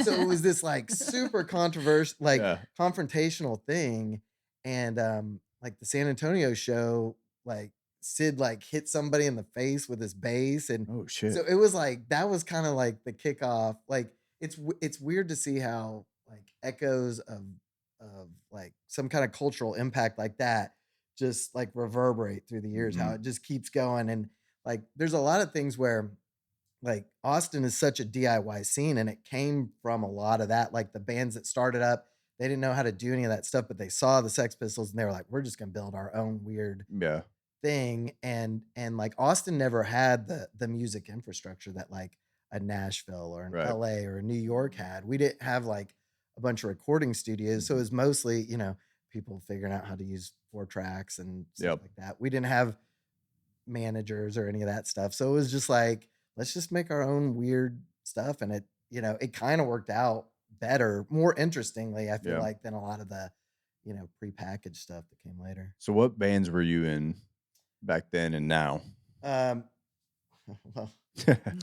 So it was this like super controversial, like Yeah. confrontational thing, and like the San Antonio show, like Sid like hit somebody in the face with his bass, and Oh shit. so it was like that was kind of like the kickoff. Like it's weird to see how like echoes of like some kind of cultural impact like that just like reverberate through the years, how Mhm. it just keeps going. And like there's a lot of things where like Austin is such a DIY scene, and it came from a lot of that. Like the bands that started up, they didn't know how to do any of that stuff, but they saw the Sex Pistols and they were like, we're just gonna build our own weird Yeah. thing. And like Austin never had the music infrastructure that like a Nashville or an Right. LA or a New York had. We didn't have like a bunch of recording studios, so it was mostly people figuring out how to use 4 tracks and stuff Yep. like that. We didn't have managers or any of that stuff, so it was just like, let's just make our own weird stuff. And it kind of worked out better, more interestingly, I feel Yeah. like, than a lot of the, prepackaged stuff that came later. So what bands were you in back then and now? Um, well,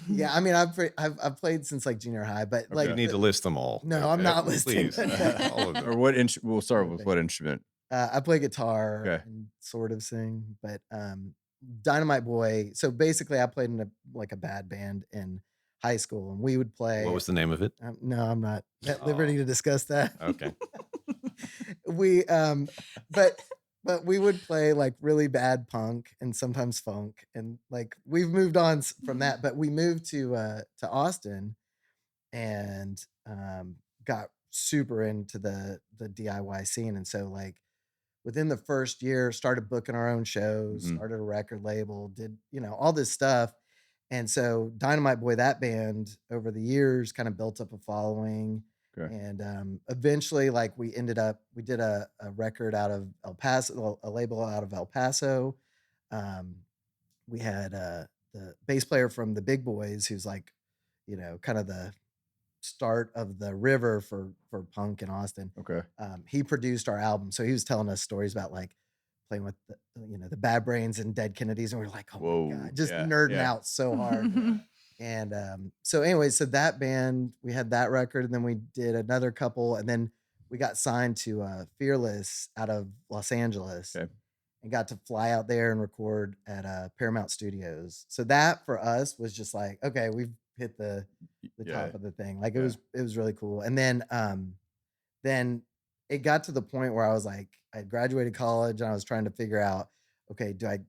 yeah, I mean, I've played since like junior high, but Okay. You need to list them all. No, I'm not listing. Please, No. all of them. Or what we'll start with what instrument? I play guitar Okay. and sort of sing, but Dynamite Boy. So basically, I played in a bad band in high school, and we would play. What was the name of it? No, I'm not at liberty to discuss that. Okay. We but we would play like really bad punk and sometimes funk, and like we've moved on from that, but we moved to Austin and got super into the DIY scene, and so like within the first year started booking our own shows, Mhm. started a record label, did all this stuff. And so Dynamite Boy, that band, over the years kind of built up a following. Okay. And eventually, like we did a record out of El Paso, a label out of El Paso. Um, we had the bass player from the Big Boys, who's like, kind of the start of the river for punk in Austin. Okay. He produced our album, so he was telling us stories about like playing with the Bad Brains and Dead Kennedys, and we're like, oh Whoa, my god, just yeah, nerding yeah. out so hard. And so anyway, so that band, we had that record, and then we did another couple, and then we got signed to Fearless out of Los Angeles. Okay. And got to fly out there and record at Paramount Studios. So that for us was just like, okay, we've hit the Yeah. top of the thing. Like Yeah. it was really cool. And then it got to the point where I was like, I graduated college and I was trying to figure out, okay, do I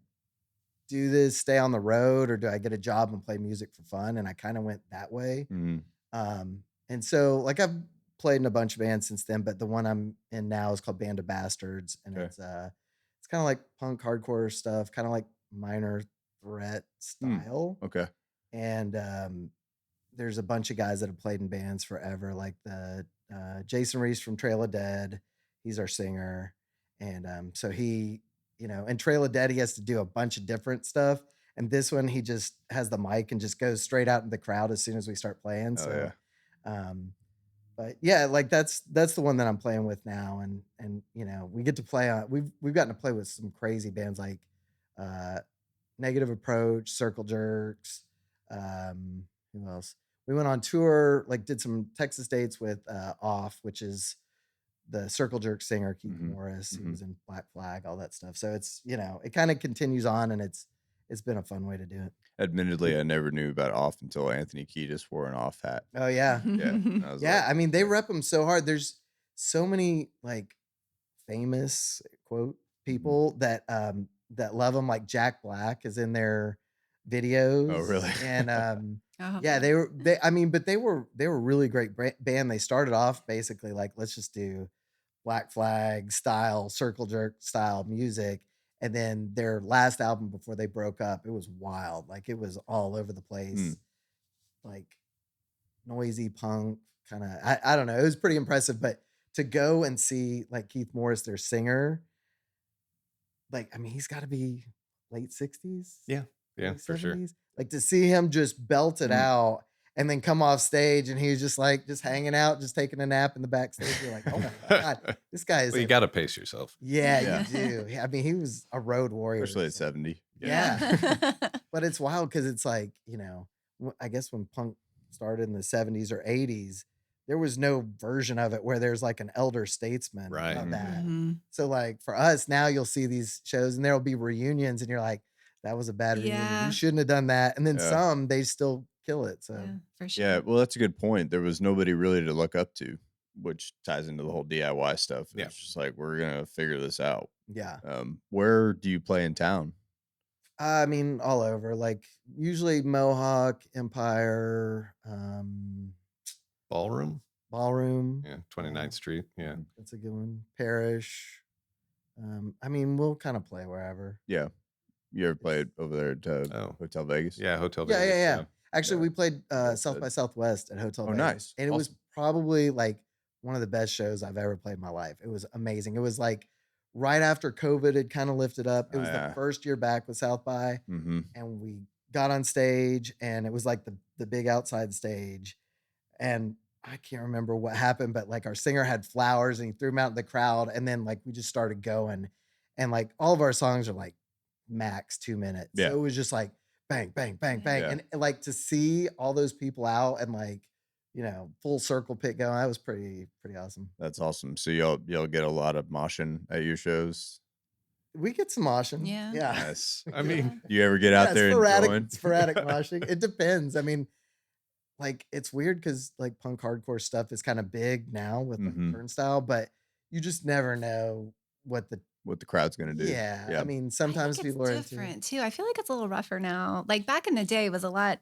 do this, stay on the road, or do I get a job and play music for fun? And I kind of went that way. Mhm. And so like I've played in a bunch of bands since then, but the one I'm in now is called Band of Bastards, and Okay. it's kind of like punk hardcore stuff, kind of like Minor Threat style. Okay. And there's a bunch of guys that have played in bands forever, like the Jason Reese from Trail of Dead. He's our singer, and so he, in Trail of Dead, he has to do a bunch of different stuff. And this one, he just has the mic and just goes straight out in the crowd as soon as we start playing. Oh, So, yeah. but yeah, like that's the one that I'm playing with now, and we get to play on. We've gotten to play with some crazy bands like Negative Approach, Circle Jerks. Who else? We went on tour, like did some Texas dates with Off, which is the Circle Jerk singer Keith Mhm. Morris, who Mhm. was in Black Flag, all that stuff. So it's it kind of continues on, and it's been a fun way to do it. Admittedly, I never knew about Off until Anthony Kiedis wore an Off hat. Oh yeah, Yeah. And I was yeah. like, I mean, they rep them so hard. There's so many like famous quote people that love them. Like Jack Black is in their videos. Oh, really? And Oh. yeah, but they were really great band. They started off basically like, let's just do Black Flag style, Circle Jerk style music. And then their last album before they broke up, it was wild. Like it was all over the place. Like noisy punk kind of, I don't know. It was pretty impressive. But to go and see like Keith Morris, their singer, like, I mean, he's got to be late 60s. Yeah, late for sure. 70s. Like to see him just belt it out and then come off stage and he was just like, just hanging out, just taking a nap in the backstage. You're like, oh my God, this guy is. Well, you got to pace yourself. Yeah, Yeah. you do. I mean, he was a road warrior. Especially at 70. Yeah. But it's wild because it's like, I guess when punk started in the 70s or 80s, there was no version of it where there's like an elder statesman Right. of that. Mhm. So like for us now, you'll see these shows and there'll be reunions and you're like, that was a bad reunion. Yeah. You shouldn't have done that. And then Yeah. some, they still kill it. So Yeah, for sure. Yeah. Well, that's a good point. There was nobody really to look up to, which ties into the whole DIY stuff. Yeah. It's just like, we're going to figure this out. yeah. Where do you play in town? I mean, all over, like usually Mohawk, Empire, Ballroom. Ballroom. Yeah, 29th Street. Yeah. That's a good one. Parish. I mean, we'll kind of play wherever. Yeah. You ever played over there at Oh. Hotel Vegas? Yeah, Hotel Yeah, Vegas. yeah. Actually, Yeah. we played That's South good. by Southwest at Hotel Oh, Vegas. nice. And it was Awesome. probably like one of the best shows I've ever played in my life. It was amazing. It was like right after COVID had kind of lifted up. It was Yeah. the first year back with South by, Mm-hmm. and we got on stage, and it was like the big outside stage. And I can't remember what happened, but like our singer had flowers and he threw them out in the crowd, and then like we just started going, and like all of our songs are like max 2 minutes, Yeah. so it was just like bang, bang, bang, bang, Yeah. and like to see all those people out and like full circle pit going, that was pretty awesome. That's awesome. So y'all get a lot of moshing at your shows. We get some moshing, Yeah. yeah. Nice. I mean, You ever get out there and join? sporadic moshing. It depends. I mean, like it's weird because like punk hardcore stuff is kind of big now with like Mhm. Turnstile, but you just never know what the What the crowd's gonna do? yeah. I mean, I sometimes think it's people are into different too. I feel like it's a little rougher now. Like back in the day was a lot,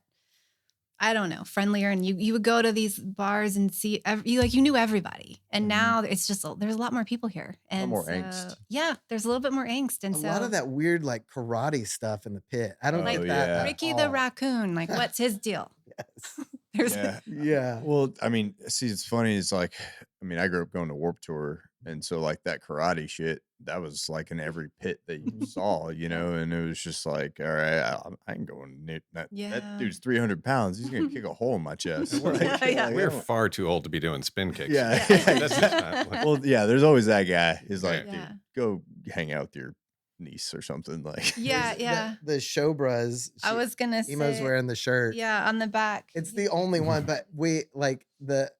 I don't know, friendlier, and you would go to these bars and see you knew everybody. And Mhm. now it's just there's a lot more people here. And more so, angst. yeah, there's a little bit more angst. And a so lot of that weird like karate stuff in the pit. I don't Oh, get that. yeah. at Ricky the all. raccoon, like what's his deal? Yes. There's Yeah. Yeah. Well, I mean, see, it's funny. It's like, I mean, I grew up going to Warped Tour, and so like that karate shit, that was like in every pit that you Mhm. saw, and it was just like, all right, I ain't going near that. Yeah. That dude's 300 pounds. He's gonna kick a hole in my chest. Like, Yeah, yeah. like, I we're don't- far too old to be doing spin kicks. Yeah. Yeah. That's just not like- Well, yeah. There's always that guy. He's like, Yeah. Yeah. dude, go hang out with your niece or something. Like, Yeah, There's yeah. The I Showbruhs. was gonna Emo's say, wearing the shirt. yeah, on the back. It's the only one, but we like the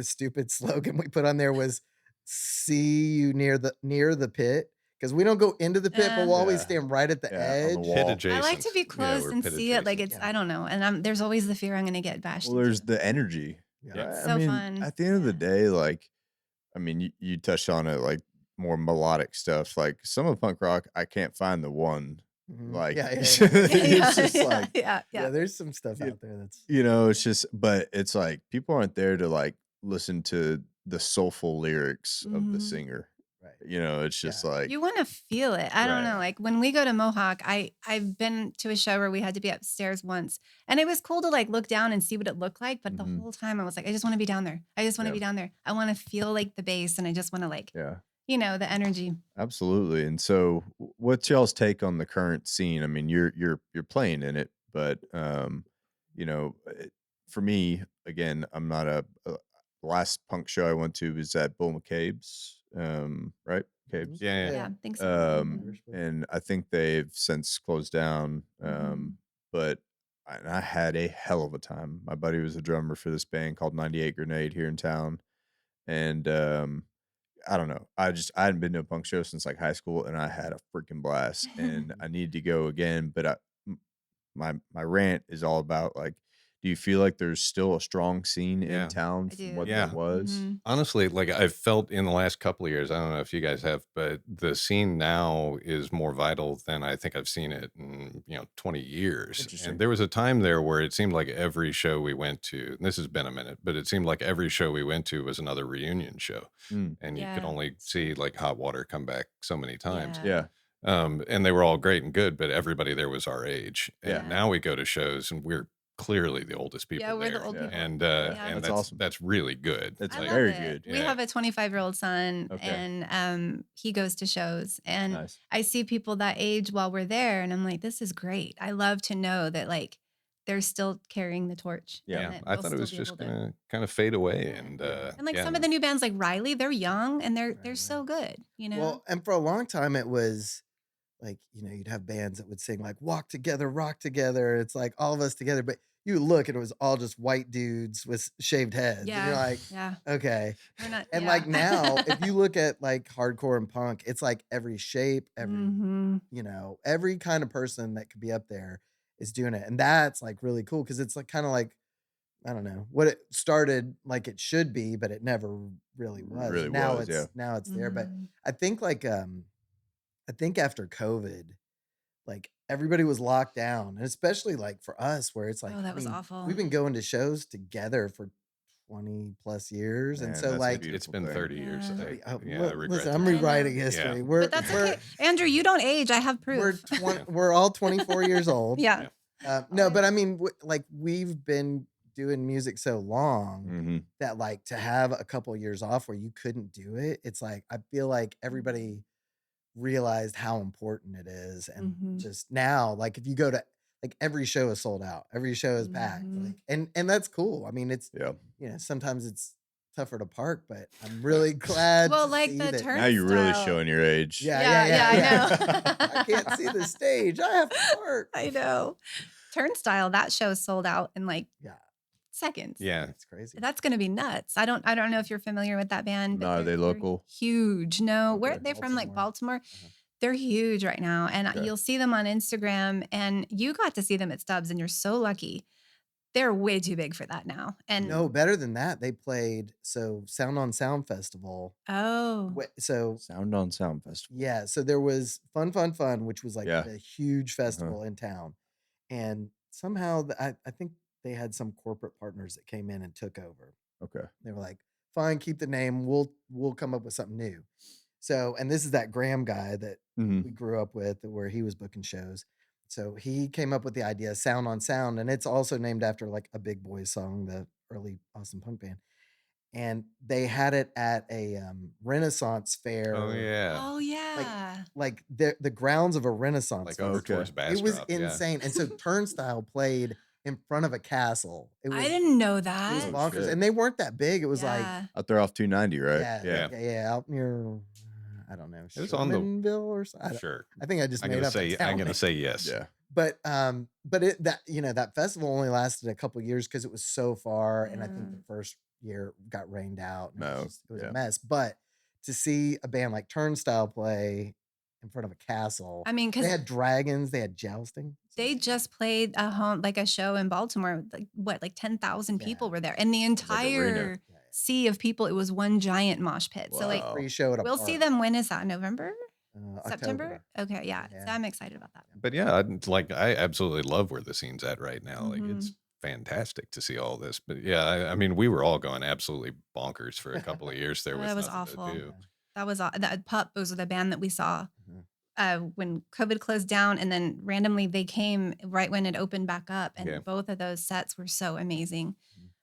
stupid slogan we put on there was "See you near the pit," because we don't go into the pit, but we'll always Yeah. stand right at the Yeah, on the edge. wall. Pit I adjacent. like to be Yeah, close we're and pit see it. Like adjacent. it's, I don't know. And there's always the fear I'm going to get bashed. well, there's into. the energy. Yeah. Right? So I mean, fun. at the end of the Yeah. day, like, I mean, you touched on it, like more melodic stuff. Like some of punk rock, I can't find the one. Mhm. Like, yeah, it's Yeah, just yeah, like, yeah, yeah. There's some stuff You- out there that's it's just, but it's like people aren't there to like listen to the soulful lyrics of the Mhm. singer. right. It's just like, You want to feel it. I don't Right. know. Like when we go to Mohawk, I've been to a show where we had to be upstairs once, and it was cool to like look down and see what it looked like. But the Mhm. whole time I was like, I just want to be down there. I just want to Yeah. be down there. I want to feel like the bass, and I just want to like, yeah, the energy. absolutely. And so, what's y'all's take on the current scene? I mean, you're playing in it, but for me, again, I'm not the last punk show I went to was at Bull McCabe's, right? Cabe's. Yeah, Yeah, think so. Mhm. Um, and I think they've since closed down. Mhm. But I had a hell of a time. My buddy was a drummer for this band called 98 Grenade here in town, and I don't know. I hadn't been to a punk show since like high school, and I had a freaking blast. And I need to go again. But my rant is all about like, do you feel like there's still a strong scene Yeah. in town I from do. what Yeah. there was? Mhm. Honestly, like I've felt in the last couple of years, I don't know if you guys have, but the scene now is more vital than I think I've seen it in 20 years. Interesting. And there was a time there where it seemed like every show we went to, and this has been a minute, but it seemed like every show we went to was another reunion show, Mm. and you could Yeah. only see like Hot Water come back so many times. Yeah. Yeah. And they were all great and good, but everybody there was our age. And Yeah. now we go to shows and we're clearly the oldest people Yeah, we're the there. old Yeah. people. And Yeah. and That's that's awesome. That's really good. That's I Like, love very it. good. We Yeah. have a 25-year-old son, Okay. and he goes to shows, and Nice. I see people that age while we're there, and I'm like, this is great. I love to know that like they're still carrying the torch. Yeah. and that I we'll thought it was still be just able to- gonna kind of fade away, Yeah. and like yeah, some of the new bands like Riley, they're young and they're Right. so good. Well, and for a long time it was like, you'd have bands that would sing like "Walk Together, Rock Together." It's like all of us together, but you look and it was all just white dudes with shaved heads. And Yeah. you're like, yeah, okay. we're not. And yeah. like now, if you look at like hardcore and punk, it's like every shape, every Mhm. every kind of person that could be up there is doing it. And that's like really cool because it's like kind of like, I don't know, what it started like it should be, but it never really was. Really now was, it's now it's there. But Mhm. I think like I think after COVID, like everybody was locked down, and especially like for us, where it's like, Oh, that was awful. We've been going to shows together for 20 plus years, and Man, so that's a like, beautiful it's been thing. 30 years. Yeah. I regret listen, that. I'm I know. rewriting history. Yeah. We're But that's we're okay, Andrew. You don't age. I have proof. we're all 24 years old. yeah. No, but I mean, like we've been doing music so long Mm-hmm. that like to have a couple years off where you couldn't do it, it's like I feel like Mm-hmm. everybody realized how important it is, and Mhm. just now, like if you go to like every show is sold out. Every show is packed. Mhm. Like, and that's cool. I mean, it's Yeah. sometimes it's tougher to park, but I'm really glad Well, to like see the that. Now you're really turnstile. showing your age. Yeah, Yeah, yeah, I yeah. know. I can't see the stage. I have to park. I know. Turnstile, that show sold out in like Yeah, seconds. Yeah. it's crazy. That's gonna be nuts. I don't know if you're familiar with that band, No, but are they they're local? huge. No, where Okay. they're from, like Baltimore. Uh-huh. They're huge right now, and Okay. you'll see them on Instagram. And you got to see them at Stubbs, and you're so lucky. They're way too big for that now. And No, better than that. They played Sound on Sound Festival. oh, So Sound on Sound Festival. yeah, so there was Fun, which was like Yeah. the huge festival in town, and somehow I think they had some corporate partners that came in and took over. Okay. They were like, "Fine, keep the name. We'll come up with something new." So, and this is that Graham guy that hmm we grew up with, where he was booking shows. So he came up with the idea, Sound on Sound, and it's also named after like a Big Boy song, the early Austin punk band. And they had it at a Renaissance fair. Oh yeah. oh yeah. Like the grounds of a Renaissance Like fair. over Okay. towards It Bastrop. was Yeah. insane. And so Turnstile played in front of a castle. It was I didn't know it was that. Oh, bonkers. shit. And they weren't that big. It was like Yeah. Out there off 290, right? yeah, out near I don't know, It was on the- Shermanville or something. Sure. I think I just I'm made gonna up a say town I'm gonna name. say yes. Yeah. But it that that festival only lasted a couple years because it was so far, and I think the first year got rained out. And No, it was yeah. a mess. But to see a band like Turnstile play in front of a castle, I mean, they because had dragons, they had jousting. they just played a show in Baltimore. Like what, like 10,000 people Yeah. were there, and the It's like arena. entire sea of people. It was one giant mosh pit. So like, Wow. Free show at a we'll see park. them. When is that? November, September? October. Okay, yeah. So Yeah. I'm excited about that. But yeah, I absolutely love where the scene's at right now. Like Mm-hmm. it's fantastic to see all this. But yeah, I mean, we were all going absolutely bonkers for a couple of years there. Oh, with that was nothing to awful. do. That was that Pup was the band that we saw Mhm. when COVID closed down, and then randomly they came right when it opened back up, and Yeah. both of those sets were so amazing.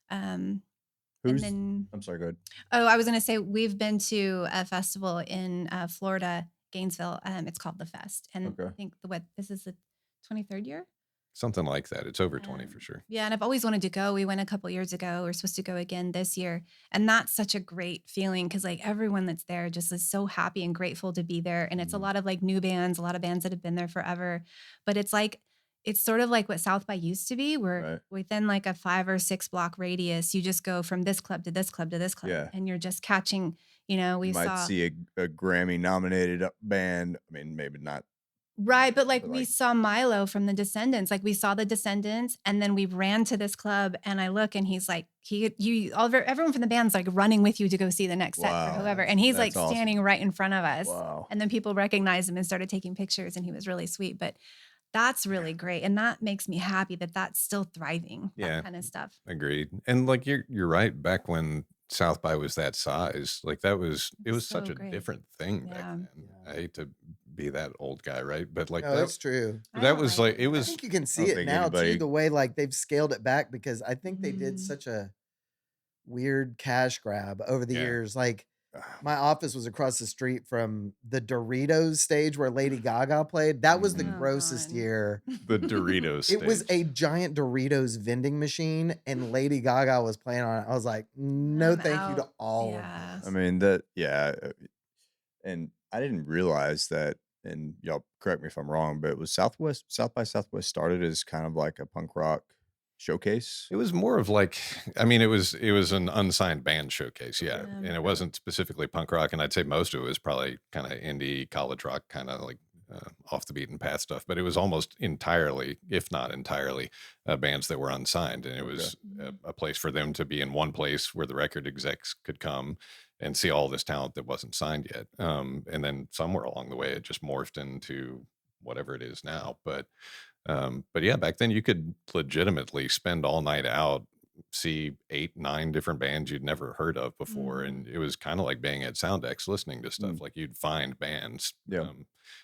And Who's? then I'm sorry. Go ahead. oh, I was gonna say we've been to a festival in Florida, Gainesville. It's called The Fest, and I Okay. think this is the 23rd year. Something like that. It's over 20 for sure. Yeah, and I've always wanted to go. We went a couple years ago. We're supposed to go again this year. And that's such a great feeling because like everyone that's there just is so happy and grateful to be there. And it's a Mhm. lot of like new bands, a lot of bands that have been there forever. But it's like it's sort of like what South by used to be, where Right. within like a 5 or 6 block radius, you just go from this club to this club to this club. Yeah. And you're just catching, we You might saw see a Grammy nominated band. I mean, maybe not. right, but like But, we like- saw Milo from the Descendants. Like we saw the Descendants, and then we ran to this club, and I look, and he's like, everyone from the band's like running with you to go see the next set Wow. for whoever, and he's like That's awesome. standing right in front of us, Wow. and then people recognized him and started taking pictures, and he was really sweet. But that's really great, and that makes me happy that that's still thriving. Yeah. That kind of stuff. Agreed. And like you're right. Back when South by was that size, like it was such So a great. different thing back Yeah. then. Yeah. I hate to be that old guy, right? But like No, it's true. I that don't was like like it I was think you can see don't it think now anybody- too, the way like they've scaled it back because I think they did Mhm. such a weird cash grab over the Yeah. years. Like my office was across the street from the Doritos stage where Lady Gaga played. That was the Mhm. Oh, grossest God. year. the Doritos. It was stage. a giant Doritos vending machine and Lady Gaga was playing on it. I was like, no, I'm thank you to out. all Yeah. of this. I mean, and I didn't realize that, and y'all correct me if I'm wrong, but it was South by Southwest started as kind of like a punk rock showcase. It was more of like, I mean, it was an unsigned band showcase, yeah, Yeah. and it wasn't specifically punk rock, and I'd say most of it was probably kind of indie college rock, kind of like off the beaten path stuff. But it was almost entirely, if not entirely, bands that were unsigned, and it was a place for them to be in one place where the record execs could come and see all this talent that wasn't signed yet. And then somewhere along the way, it just morphed into whatever it is now. But yeah, back then you could legitimately spend all night out, see 8, 9 different bands you'd never heard of before. And it was kind of like being at Soundex listening to stuff. Like you'd find bands. Yeah.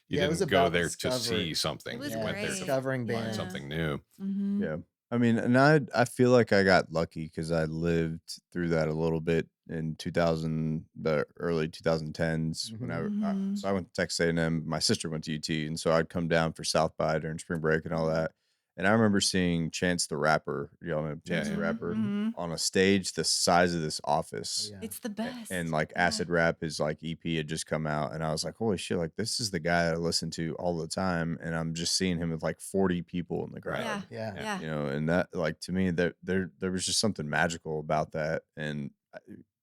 You Yeah, it was didn't go about there to discovery. see something. It was You went there great. to Discovering find bands. something new. Mhm. Yeah. I mean, and I feel like I got lucky because I lived through that a little bit in the early 2010s when so I went to Texas A&M. My sister went to UT, and so I'd come down for South by during spring break and all that. And I remember seeing Chance the Rapper, y'all know Chance the yeah. Rapper, Mhm. on a stage the size of this Oh, office. yeah. It's the best. And like Yeah. Acid Rap, his like EP had just come out, and I was like, holy shit, like this is the guy that I listen to all the time, and I'm just seeing him with like 40 people in the Right. crowd. Yeah. Yeah. Yeah. You know, and that, like, to me, that there was just something magical about that, and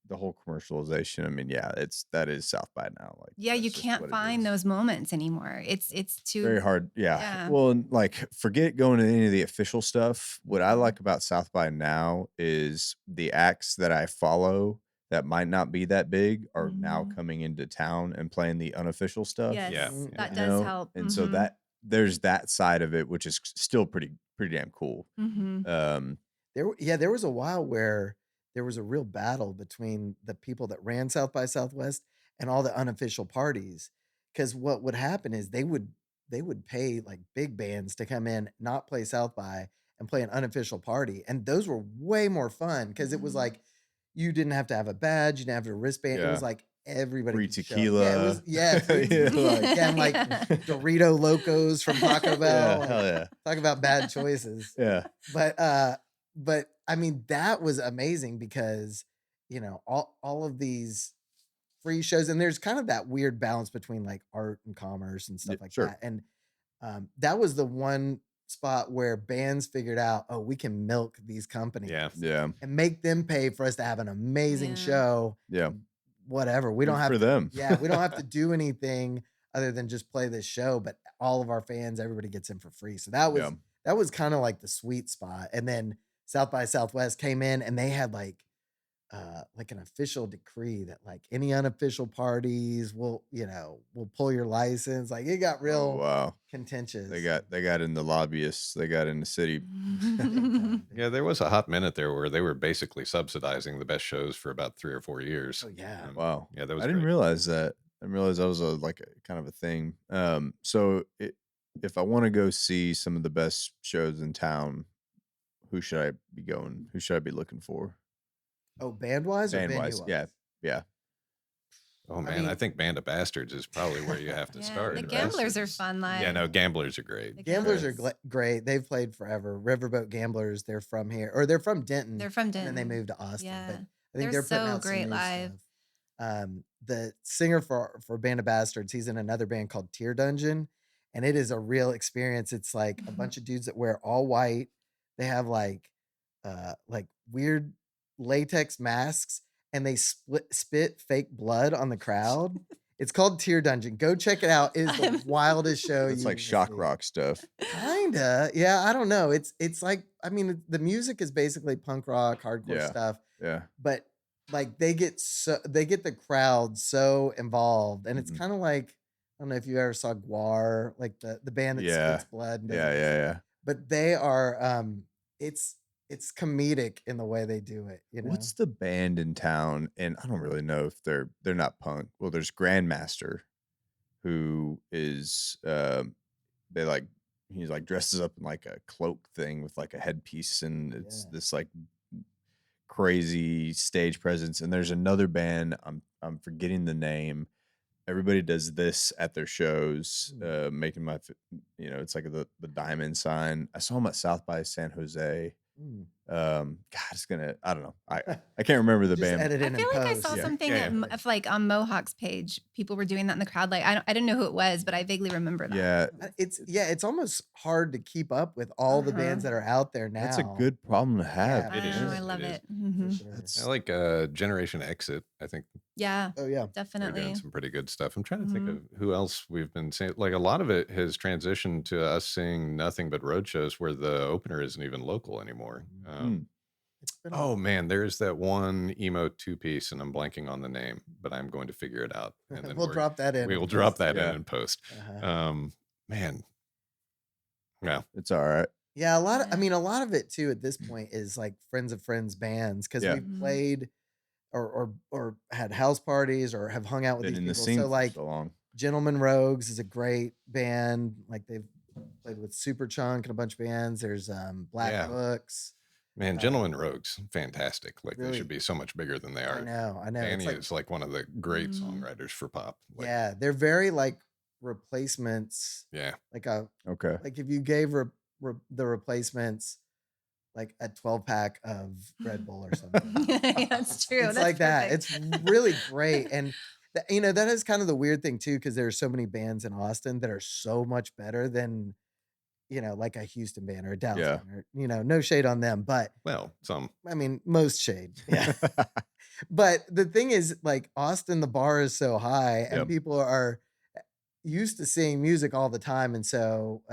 the whole commercialization. I mean, yeah, that is South by now. Like, Yeah, you that's just can't what it find is. those moments anymore. It's Very too hard. Yeah. yeah. Well, and like, forget going to any of the official stuff. What I Mhm. like about South by now is the acts that I follow that might not be that big are now Mhm. coming into town and playing the unofficial stuff. Yeah. Yes, Mm, that You does know, help. and so Mhm. that there's that side of it, which is still pretty damn cool. Mhm. There was a while where there was a real battle between the people that ran South by Southwest and all the unofficial parties. Because what would happen is they would pay like big bands to come in, not play South by, and play an unofficial party, and those were way more fun because it was Mhm. like you didn't have to have a badge, you didn't have a wristband. It was Yeah. like everybody Free could show up. Yeah, it was tequila. free Yeah, tequila. like Yeah, and like Yeah. Dorito Locos from Taco Bell. yeah, Like, hell yeah. talk about bad choices. Yeah. But I mean that was amazing because all of these free shows, and there's kind of that weird balance between like art and commerce and Yeah, stuff like sure. that. And that was the one spot where bands figured out, oh, we can milk these companies Yeah. Yeah. and make them pay for us to have an amazing Yeah. show. Yeah. Whatever. We Good don't have for to, them. yeah, we don't have to do anything other than just play this show, but all of our fans, everybody gets in for free. So Yeah. that was kind of like the sweet spot. And then South by Southwest came in and they had like an official decree that like any unofficial parties will pull your license. Like it got Oh, real wow. contentious. They got in the lobbyists. They got in the city. Big time. Yeah, there was a hot minute there where they were basically subsidizing the best shows for about 3 or 4 years. Oh yeah. Wow. Yeah, that was I didn't great. realize that. I didn't realize that was like a kind of a thing. So if I want to go see some of the best shows in town, who should I be going? Who should I be looking for? Oh, band wise or Band venue wise. wise? Yeah. Yeah. Oh I man, I mean- think Band of Bastards is probably where you have to Yeah, start. the Band of Gamblers are Bastards. fun live. Yeah, no, Gamblers are great. The Gamblers are Gamblers. great. They've played forever. Riverboat Gamblers, they're from here, or they're from Denton. They're from And then they Denton. moved to Austin. Yeah. But I think They're they're putting so out some great new live. stuff. The singer for Band of Bastards, he's in another band called Tear Dungeon, and it is a real experience. It's like a bunch of dudes that wear all white. They have like weird latex masks, and they spit fake blood on the crowd. It's called Tear Dungeon. Go check it out. It is the wildest show. It's you like will shock see. rock stuff. Kinda, yeah. I don't know. It's like, I mean, the music is basically punk rock, hardcore Yeah. stuff, Yeah. but like they get the crowd so involved, and it's Mhm. kind of like, I don't know if you ever saw Guar, like the band that Yeah. spits blood. And does Yeah. this. Yeah. But they are it's comedic in the way they do it. Yeah. What's the band in town? And I don't really know if they're not punk. Well, there's Grandmaster, who is they like he's like dresses up in like a cloak thing with like a headpiece, and it's Yeah. this like crazy stage presence. And there's another band, I'm forgetting the name. Everybody does this at their shows, making it's like the diamond sign. I saw them at South by San Jose. Mm. God, I don't know. I can't remember the Just band. edit I in feel and like I post. saw Yeah. something Yeah, at of, like on Mohawk's page. People were doing that in the crowd. Like I didn't know who it was, but I vaguely remember that. Yeah, It's almost hard to keep up with all the bands that are out there now. that's a good problem to have. Yeah, It I is. know, I It love is. it. for Mhm. sure. That's I like Generation Exit. I think Yeah, Oh yeah. they're definitely. doing some pretty good stuff. I'm trying to think Mhm. of who else we've been seeing. Like a lot of it has transitioned to us seeing nothing but road shows where the opener isn't even local anymore. It's been Oh man, there's that one emo 2-piece, and I'm blanking on the name, but I'm going to figure it out. And then we'll drop that in. we will and drop post. that Yeah. in and post. Uh-huh. Man, yeah, it's all right. Yeah, a lot of, I Yeah. mean, a lot of it too at this point is like friends of friends bands, because Yeah. we've Mhm. played or had house parties or have hung out with Been these in the people. scene So for like so long. Gentlemen Rogues is a great band. Like they've played with Superchunk and a bunch of bands. There's Black Yeah. Books. man, Gentlemen Rogues, fantastic. Like they Really- should be so much bigger than they I are. know. It's Danny like, is like one of the great Mhm. songwriters for pop. Like, yeah, they're very like replacements. yeah, Like Okay. like if you gave the Replacements like a 12-pack of Red Bull or something. Yeah, that's true. It's That's like that. perfect. It's really great. And that is kind of the weird thing too, because there are so many bands in Austin that are so much better than, like a Houston band or a Dallas Yeah. band, or, no shade on them, but Well, some. I mean, most shade. Yeah. But the thing is, like, Austin, the bar is so high and Yep. people are used to seeing music all the time. And so,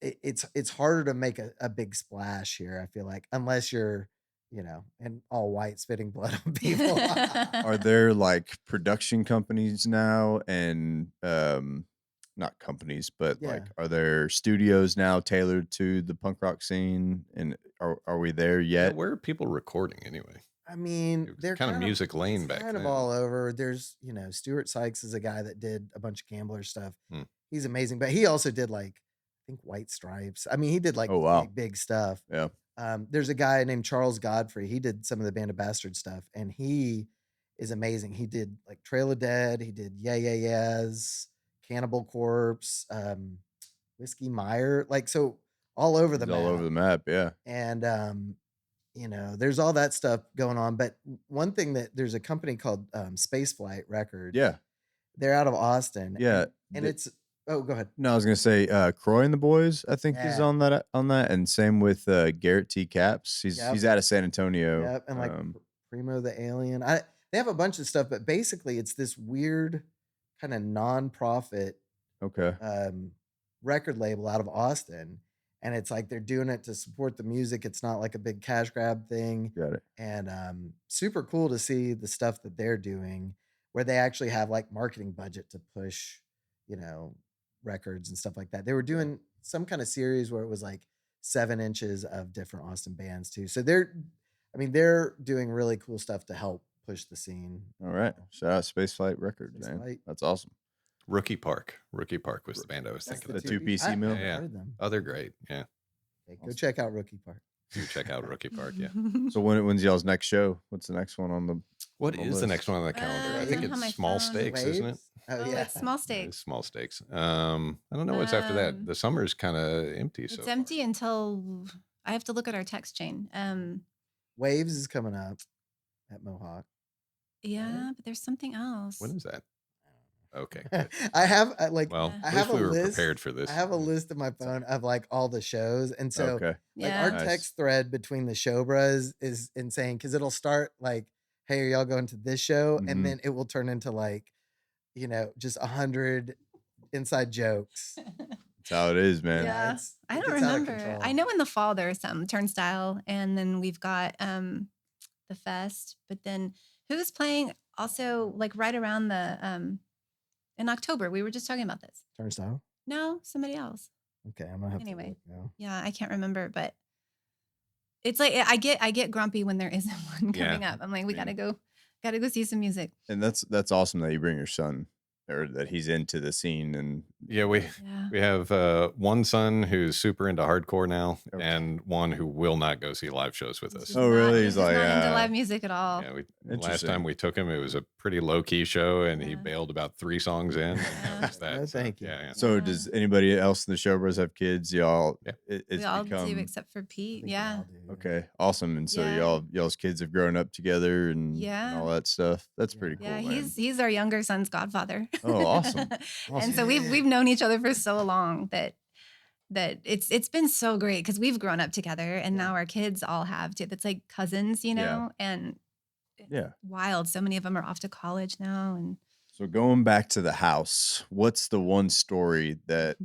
it's harder to make a big splash here, I feel like, unless you're, in all white spitting blood on people. Are there like production companies now and not companies, but Yeah. like are there studios now tailored to the punk rock scene? And are we there Yeah, yet? where are people recording anyway? I mean, It was they're kind of Music Lane it's back kind of then. all over. There's, Stuart Sykes is a guy that did a bunch of Gambler stuff. Hmm. He's amazing, but he also did like, I think White Stripes. I mean, he did like Oh, wow. big stuff. Yeah. There's a guy named Charles Godfrey. He did some of the Band of Bastards stuff, and he is amazing. He did like Trail of Dead. He did Yeah Yeah Yeahs, Cannibal Corpse, Whiskey Meyer. Like, so all over the He's all map. over the map. Yeah. And there's all that stuff going on. But one thing there's a company called Spaceflight Records. Yeah. They're out of Austin. Yeah. And it's go ahead. No, I was gonna say Croy and the Boys, I think is Yeah. on that, and same with Garrett T. Caps. He's Yep. he's out of San Antonio. Yep. And like Primo the Alien. They have a bunch of stuff, but basically it's this weird kind of non-profit Okay. record label out of Austin. And it's like they're doing it to support the music. It's not like a big cash grab thing. Got it. And super cool to see the stuff that they're doing, where they actually have like marketing budget to push, records and stuff like that. They were doing some kind of series where it was like 7 inches of different Austin bands too. So they're doing really cool stuff to help push the scene. All right. Shout out Spaceflight Records, man. Spaceflight. That's awesome. Rookie Park was the band I was That's thinking the of. The 2PC mill? I've Yeah. heard them. Oh, they're great. Yeah. Okay, go check out Rookie Park. Do check out Rookie Park. Yeah. So when's y'all's next show? What's the next one on the? What on the is the list? next one on the calendar? I I think don't have my it's Small phone. Stakes, isn't it? Waves? Oh, Oh, yeah. it's Small It's Stakes. Small Stakes. I don't know what's after that. Um, The summer's kind of empty. It's so far. empty until I have to look at our text chain. Waves is coming up at Mohawk. Yeah, but there's something else. When is that? Okay. good. I have Well, I at have least we a were list. prepared for this. I have a list in my phone of like all the shows, and so Okay. like Yeah. our Nice. text thread between the Showbruhs is insane because it'll start like, "Hey, are y'all going to this show?" Mhm. and then it will turn into like, just 100 inside jokes. That's how it is, man. Yeah. It's- I it don't gets out of remember. control. I know in the fall there's some Turnstile, and then we've got the fest. But then who's playing also like right around the in October? We were just talking about this. Turnstile. No, somebody else. Okay, I'm gonna have Anyway. to look now. Yeah, I can't remember, but it's like I get grumpy when there isn't one Yeah. coming up. I'm like, we Yeah. gotta go see some music. And that's awesome that you bring your son, or that he's into the scene. And Yeah, we Yeah. have one son who's super into hardcore now, Okay. and one who will not go see live shows with He's us. just Oh, really? He's He's just like, not into "Ah." live music at all. Yeah, last Interesting. time we took him, it was a pretty low key show, and he Yeah. bailed about 3 songs in. And that was that. No, so, thank you. Yeah. So Yeah. does anybody else in the Showbruhs have kids? Y'all, Yeah. it's We all become do except for I Pete. think we Yeah. all do, yeah. okay, awesome. And so Yeah. y'all's kids have grown up together and Yeah. all that stuff. That's Yeah. pretty cool. Yeah, man. he's our younger son's godfather. Oh, awesome. And so we've known each other for so long that it's been so great because we've grown up together, and Yeah. now our kids all have too. That's like cousins, Yeah. and it's Yeah. wild. So many of them are off to college now, and So going back to the house, what's the one story that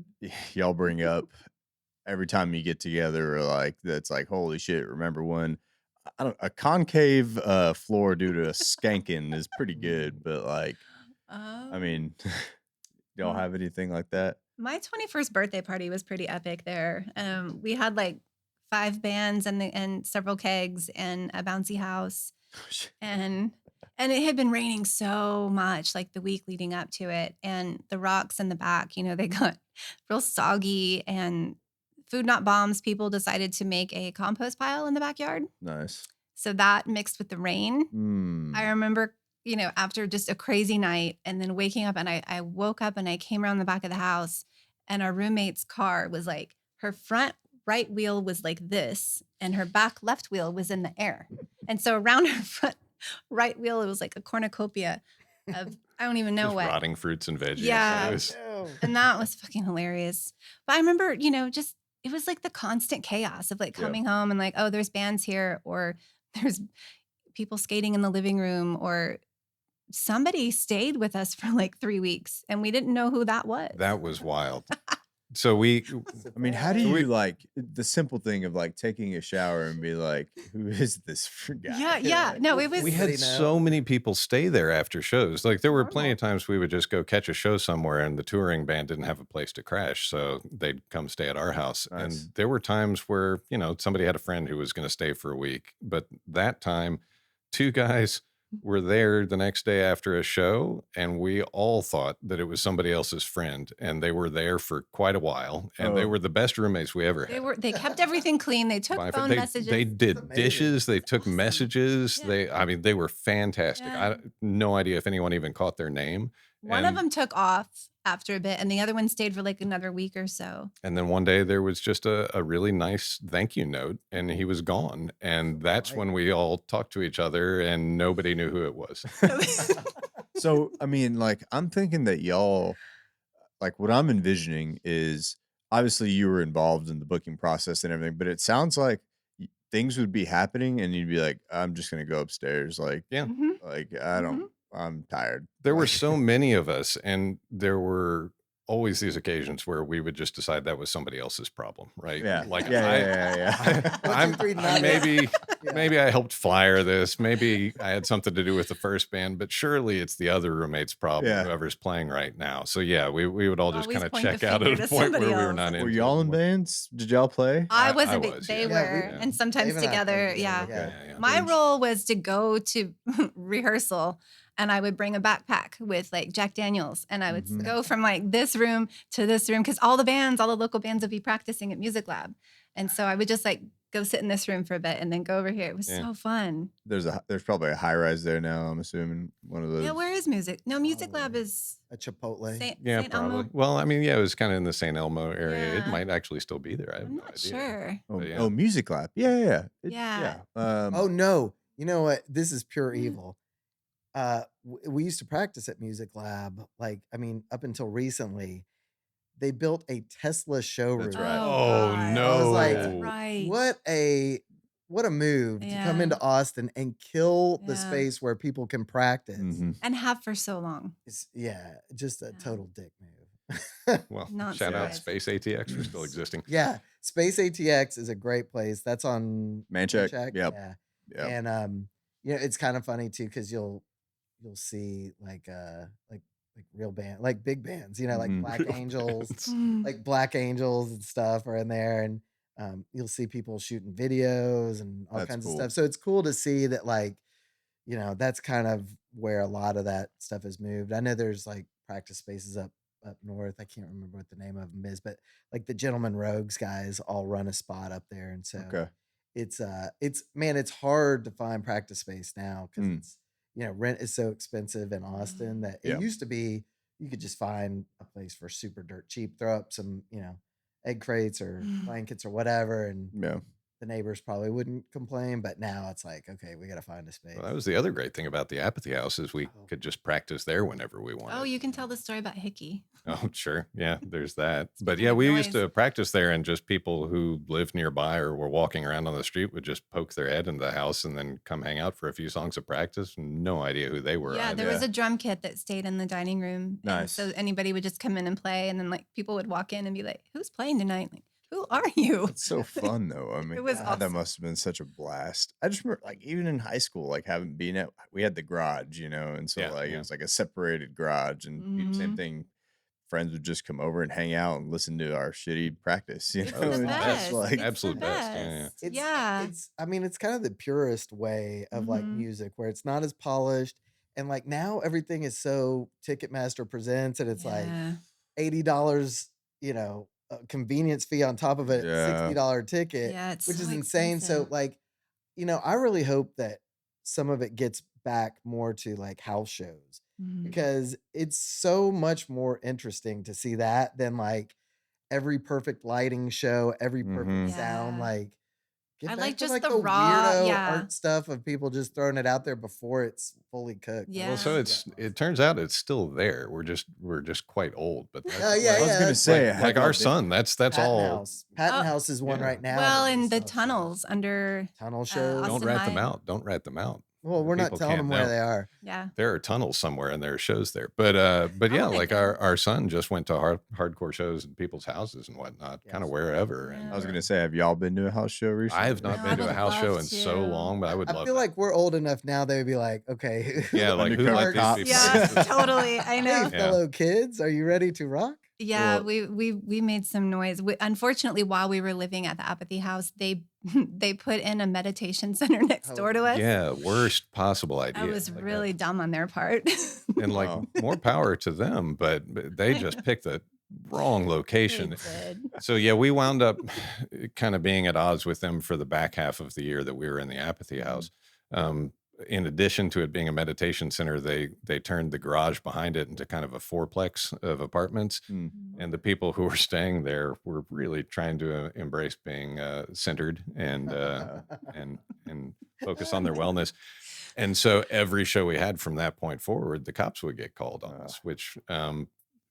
y'all bring up every time you get together, or like that's like, holy shit, remember when a concave floor due to a skanking is pretty good, but like, I mean, y'all Mm. have anything like that? My 21st birthday party was pretty epic there. We had like 5 bands and several kegs and a bouncy house. And it had been raining so much like the week leading up to it. And the rocks in the back, they got real soggy, and Food Not Bombs people decided to make a compost pile in the backyard. Nice. So that mixed with the rain. Mm. I remember, after just a crazy night and then waking up, and I woke up and I came around the back of the house, and our roommate's car was like, her front right wheel was like this, and her back left wheel was in the air. And so around her front right wheel, it was like a cornucopia of I don't even know Just what. rotting fruits and veggies. Yeah. It was, No. And that was fucking hilarious. But I remember, just it was like the constant chaos of like Yeah. coming home and like, oh, there's bands here, or there's people skating in the living room, or somebody stayed with us for like 3 weeks and we didn't know who that was. that was wild. So we, I mean, how do So we- you like the simple thing of like taking a shower and be like, who is this guy? Yeah. No, it was. we had Everybody know. so many people stay there after shows. Like there were plenty of Normal. times we would just go catch a show somewhere and the touring band didn't have a place to crash. So they'd come stay at our house. Nice. And there were times where, somebody had a friend who was going to stay for a week. But that time, 2 guys were there the next day after a show, and we all thought that it was somebody else's friend, and they were there for quite a while, and they Oh. were the best roommates we ever had. They kept everything clean. They took By far. phone They, messages. they did Amazing. dishes. They took Awesome. messages. Yeah. They were fantastic. Yeah. No idea if anyone even caught their name. One of And- them took off after a bit, and the other one stayed for like another week or so. And then one day there was just a really nice thank you note, and he was gone. And that's Right. when we all talked to each other, and nobody knew who it was. So, I mean, like, I'm thinking that y'all, like, what I'm envisioning is obviously you were involved in the booking process and everything, but it sounds like things would be happening and you'd be like, I'm just going to go upstairs. Like, Yeah. Mhm. I'm tired. There were Like, so many of us, and there were always these occasions where we would just decide that was somebody else's problem, right? yeah. Like yeah. One, two, three, not maybe Yeah. maybe I helped flyer this. Maybe I had something to do with the first band, but surely it's the other roommate's problem, Yeah. whoever's playing right now. So yeah, we would all just Always kind of point the check out finger at a to point where somebody we were else. not Were into y'all it in anymore. bands? Did y'all play? I I wasn't. was, They yeah. were, Yeah, and sometimes Dave and I played together. together, Yeah. yeah. My Which- role was to go to rehearsal, and I would bring a backpack with like Jack Daniels, and I would Mhm. go from like this room to this room because all the local bands would be practicing at Music Lab, and so I would just like go sit in this room for a bit and then go over here. It was Yeah. so fun. There's probably a high rise there now. I'm assuming one of those. Yeah, where is music? No, Music Lab Probably. is A Chipotle. St. Yeah, St. probably. Elmo. Well, I mean, yeah, it was kind of in the St. Elmo area. It Yeah. might actually still be there. I have I'm no not idea. sure. But yeah. Oh, Music Lab. Yeah. Yeah. Oh no! You know what? This is pure Mm. evil. We used to practice at Music Lab. Like, I mean, up until recently, they built a Tesla showroom. That's right. Oh, God. no. I was like, That's right. What a move to come Yeah. into Austin and kill the Yeah. space where people can practice. Mhm. And have for so long. It's, just a Yeah. total dick move. Well, Not shout out surprised. Space ATX for still existing. Yeah, Space ATX is a great place. That's on Manchac. Manchac, Yep. Yeah, Yep. and it's kind of funny too because you'll see like real band, like big bands, like Mhm. Black Real Angels, bands. like Black Angels and stuff are in there, and you'll see people shooting videos and all That's kinds cool. of stuff. So it's cool to see that, like, that's kind of where a lot of that stuff has moved. I know there's like practice spaces up north. I can't remember what the name of them is, but like the Gentleman Rogues guys all run a spot up there, and so Okay. it's it's hard to find practice space now because Mm. it's rent is so expensive in Austin that Yeah. it used to be you could just find a place for super dirt cheap, throw up some egg crates or blankets or whatever, and Yeah. the neighbors probably wouldn't complain. But now it's like, okay, we got to find a space. Well, that was the other great thing about the Apathy House is we Oh. could just practice there whenever we wanted. Oh, you can tell the story about Hickey. Oh, sure. Yeah, there's that. But Speaking yeah, of we used noise. to practice there, and just people who lived nearby or were walking around on the street would just poke their head into the house and then come hang out for a few songs of practice. No idea who they were. Yeah, either. there was a drum kit that stayed in the dining room. And Nice. so anybody would just come in and play, and then like people would walk in and be like, "Who's playing tonight? Like, who are you?" It's so fun though. I mean, was God, that awesome. must have been such a blast. I just remember, like, even in high school, like having been at, we had the garage, and so Yeah, like yeah. it was like a separated garage, and same Mhm. thing. Friends would just come over and hang out and listen to our shitty practice. It's Oh, the it's the best. best. like It's the Absolute best. Yeah, best. It's, Yeah. it's I mean, it's kind of the purest way of like Mhm. music where it's not as polished, and like now everything is so Ticketmaster presents, and it's like Yeah. $80, a convenience fee on top of a Yeah. $60 ticket, Yeah, it's which so is insane. So expensive. like, I really hope that some of it gets back more to like house shows Mhm. because it's so much more interesting to see that than like every perfect lighting show, every perfect Mhm. sound. Yeah. Like, get I like back to just like the the raw, weirdo yeah. art stuff of people just throwing it out there before it's fully cooked. I Well, want to so Yeah. see that more. it turns out it's still there. We're just quite old, but Oh that's yeah, I was yeah. gonna That's say, like have y'all our been? son. That's Patton all. House. Patton Oh, House is one Yeah. right now that well, really in the still shows. tunnels under Tunnel shows. Don't Austin rat them High. out. Don't rat them out. Well, The we're not people telling can't them where know. they are. Yeah. There are tunnels somewhere and there are shows there. But yeah, Oh my like god. our son just went to hardcore shows in people's houses and whatnot, kind of Yes. wherever. Yeah. And I was gonna say, have y'all been to a house show I have recently? not No, I been to a would house show love in so to. long, but I would I love feel that. like we're old enough now. They would be like, okay, who Yeah, like who Undercover let these cops. people Yes, in? totally. I hey, know. Yeah. fellow kids, are you ready to rock? Yeah, Well, we made some noise. Unfortunately, while we were living at the Apathy House, they they put in a meditation center next Oh, door to us. Yeah, worst possible That idea. was Like really dumb on their part. and like wow. more power to them, but they I just know. picked the wrong They location. did. So yeah, we wound up kind of being at odds with them for the back half of the year that we were in the Apathy House. Um, in addition to it being a meditation center, they turned the garage behind it into kind of a fourplex of apartments. Mm. And the people who were staying there were really trying to embrace being centered and focus on their wellness. And so every show we had from that point forward, the cops would get called on us, which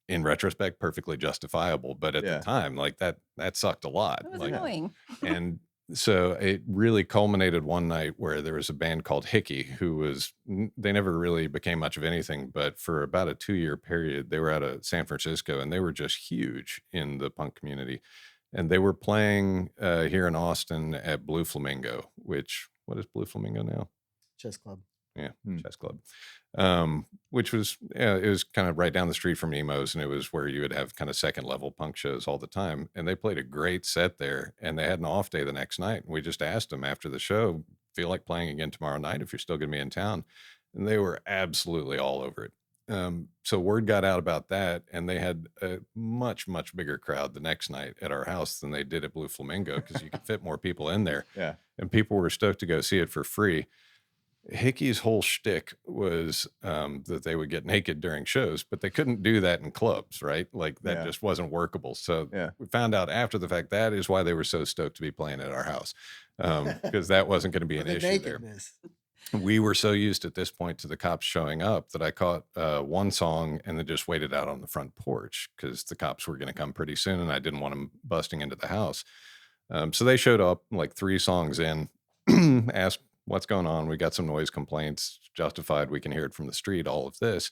in retrospect, perfectly justifiable. But at the Yeah. time, like that sucked a lot. It was Like, annoying. and so it really culminated one night where there was a band called Hickey who they never really became much of anything, but for about a 2-year period, they were out of San Francisco and they were just huge in the punk community. And they were playing here in Austin at Blue Flamingo, what is Blue Flamingo now? Chess Club. Yeah, Hmm. Chess Club. Which was it was kind of right down the street from Nemo's, and it was where you would have kind of second level punk shows all the time. And they played a great set there, and they had an off day the next night. And we just asked them after the show, feel like playing again tomorrow night if you're still going to be in town, and they were absolutely all over it. So word got out about that, and they had a much bigger crowd the next night at our house than they did at Blue Flamingo because you could fit more people in there, Yeah. and people were stoked to go see it for free. Hickey's whole shtick was that they would get naked during shows, but they couldn't do that in clubs, right? Like that Yeah. just wasn't workable. So Yeah. we found out after the fact that is why they were so stoked to be playing at our house, because that wasn't going to be For an the issue there. nakedness. We were so used at this point to the cops showing up that I caught one song and then just waited out on the front porch because the cops were going to come pretty soon and I didn't want them busting into the house. So they showed up like 3 songs in, asked what's going on. We got some noise complaints, justified. We can hear it from the street, all of this.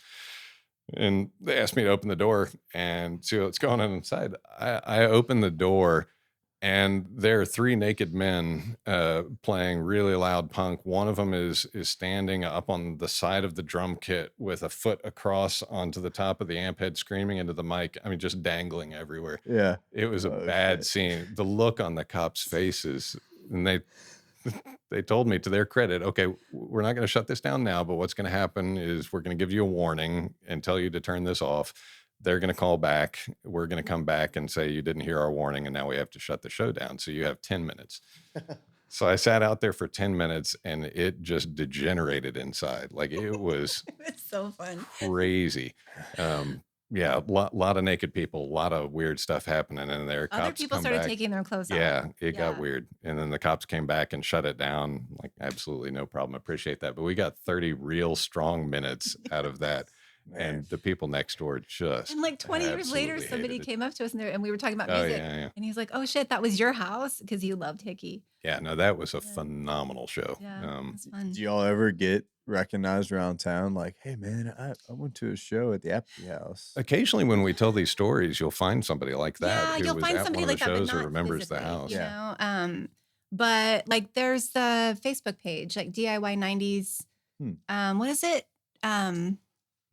And they asked me to open the door and see what's going on inside. I opened the door and there are 3 naked men playing really loud punk. One of them is standing up on the side of the drum kit with a foot across onto the top of the amp head, screaming into the mic. I mean, just dangling everywhere. Yeah. It was a Oh, bad shit. scene. The look on the cops' faces, and they told me, to their credit, okay, we're not going to shut this down now, but what's going to happen is we're going to give you a warning and tell you to turn this off. They're going to call back. We're going to come back and say you didn't hear our warning, and now we have to shut the show down. So you have 10 minutes. So I sat out there for 10 minutes, and it just degenerated inside. Like it was It's so fun. crazy. Yeah, a lot of naked people, a lot of weird stuff happening in there. Other Cops people come started back. taking their clothes off. Yeah, it got Yeah. weird. And then the cops came back and shut it down. Like, absolutely no problem. Appreciate that. But we got 30 real strong minutes out of that. Man. And the people next door just And like 20 years later, absolutely somebody hated it. came up to us and we were talking about Oh, music. yeah. And he's like, oh shit, that was your house? Because he loved Hickey. Yeah, no, that was a Yeah. phenomenal show. Yeah, it was fun. Do y'all ever get recognized around town? Like, hey man, I went to a show at the Apathy House. Occasionally when we tell these stories, you'll find somebody like that Yeah, who you'll was find at somebody one of like the that, but shows or not remembers the physically, house. you Yeah. know? But like there's the Facebook page, like DIY 90s. What is it?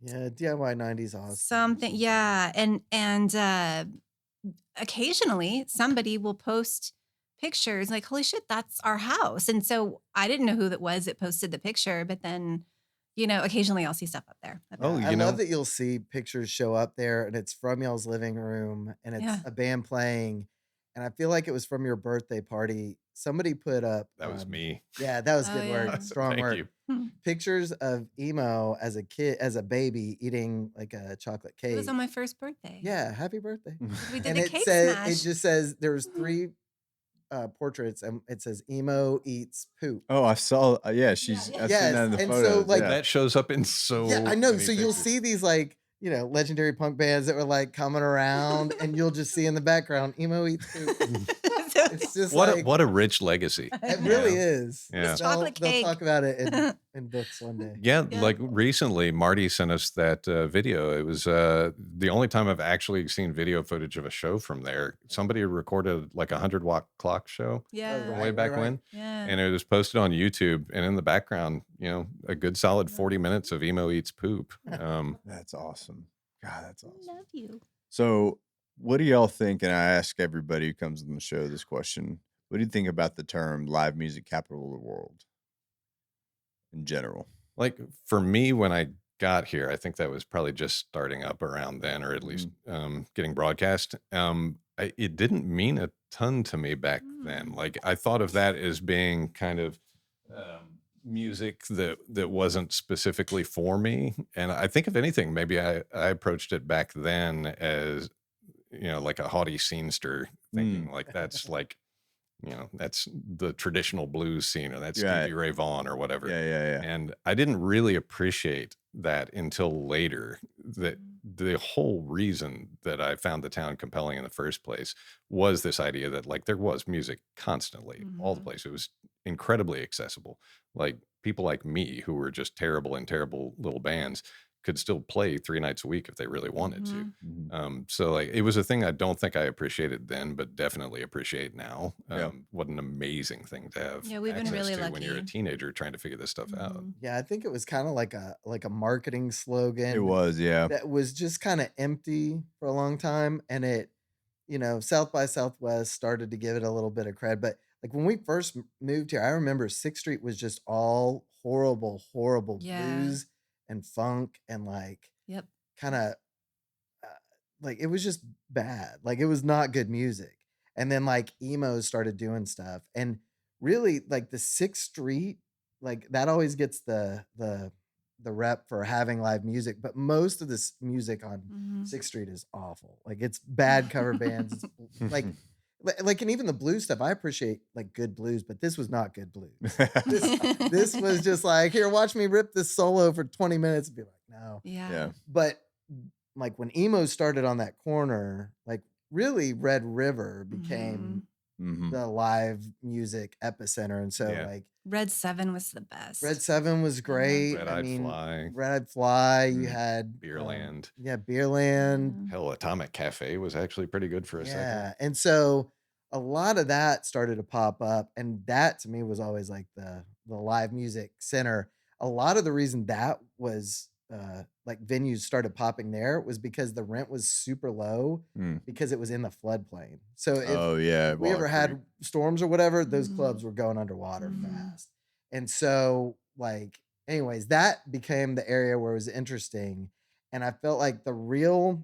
Yeah, DIY 90s awesome. Something, yeah. And occasionally somebody will post pictures like, holy shit, that's our house. And so I didn't know who that was that posted the picture, but then, you know, occasionally I'll see stuff up there. Oh, I you know, love that you'll see pictures show up there and it's from y'all's living room and it's Yeah. a band playing. And I feel like it was from your birthday party somebody put up. That was me. Yeah, that was Oh, good yeah. work. Strong Thank work. you. Pictures of emo as a kid, as a baby, eating like a chocolate It was cake. on my first birthday. Yeah, happy birthday. We did And the it cake said, smash. it just says there was 3 portraits, and it says emo eats poop. Oh, I saw. Yeah, Yeah, she's. yeah. I've seen Yes, that in the and so, photos. like- yeah. That shows up in so Yeah, I know. many So you'll pictures. see these like, legendary punk bands that were like coming around, and you'll just see in the background emo eats poop. It's just like What a rich legacy. it know. really is. Yeah. This chocolate They'll cake. talk about it in books one day. Yeah, Yeah. like recently, Marty sent us that video. It was the only time I've actually seen video footage of a show from there. Somebody recorded like a 100-watt clock show Yeah. from way back when, Yeah. and it was posted on YouTube. And in the background, a good solid 40 minutes of emo eats poop. That's awesome. God, that's awesome. Love you. So, what do y'all think? And I ask everybody who comes on the show this question: what do you think about the term "live music capital of the world" in general? Like for me, when I got here, I think that was probably just starting up around then, or at least getting broadcast. It didn't mean a ton to me back then. Like I thought of that as being kind of music that wasn't specifically for me. And I think if anything, maybe I approached it back then as, like a haughty scenester, thinking like that's like, that's the traditional blues scene, or that's Right. Stevie Ray Vaughan or whatever. Yeah. And I didn't really appreciate that until later, that the whole reason that I found the town compelling in the first place was this idea that like there was music constantly all the place. It was incredibly accessible. Like people like me who were just terrible in terrible little bands could still play 3 nights a week if they really wanted to. So like it was a thing I don't think I appreciated then, but definitely appreciate now. What an amazing thing to have. Yeah, we've been access really to when you're a lucky. teenager trying to figure this stuff out. Yeah, I think it was kind of like a marketing slogan. It was, yeah. That was just kind of empty for a long time, and it, South by Southwest started to give it a little bit of cred. But like when we first moved here, I remember 6th Street was just all horrible Yeah. blues and funk, and like Yep. kind of like it was just bad. Like it was not good music. And then like emos started doing stuff, and really like the 6th Street, like that always gets the rep for having live music, but most of this music on 6th Street is awful. Like it's bad cover bands. It's like and even the blues stuff, I appreciate like good blues, but this was not good blues. This was just like, here, watch me rip this solo for 20 minutes and be like, no. Yeah. But like when emo started on that corner, like really Red River became the live music epicenter. And so Yeah. like Red 7 was the best. Red 7 was great. Red-Eyed Fly. Red-Eyed Fly. You had Beerland. Beerland. Hell, Atomic Cafe was actually pretty good for a second. And so a lot of that started to pop up, and that to me was always like the live music center. A lot of the reason that was like venues started popping there was because the rent was super low because it was in the floodplain. So if we ever had storms or whatever, those clubs were going underwater fast. And so like anyways, that became the area where it was interesting, and I felt like the real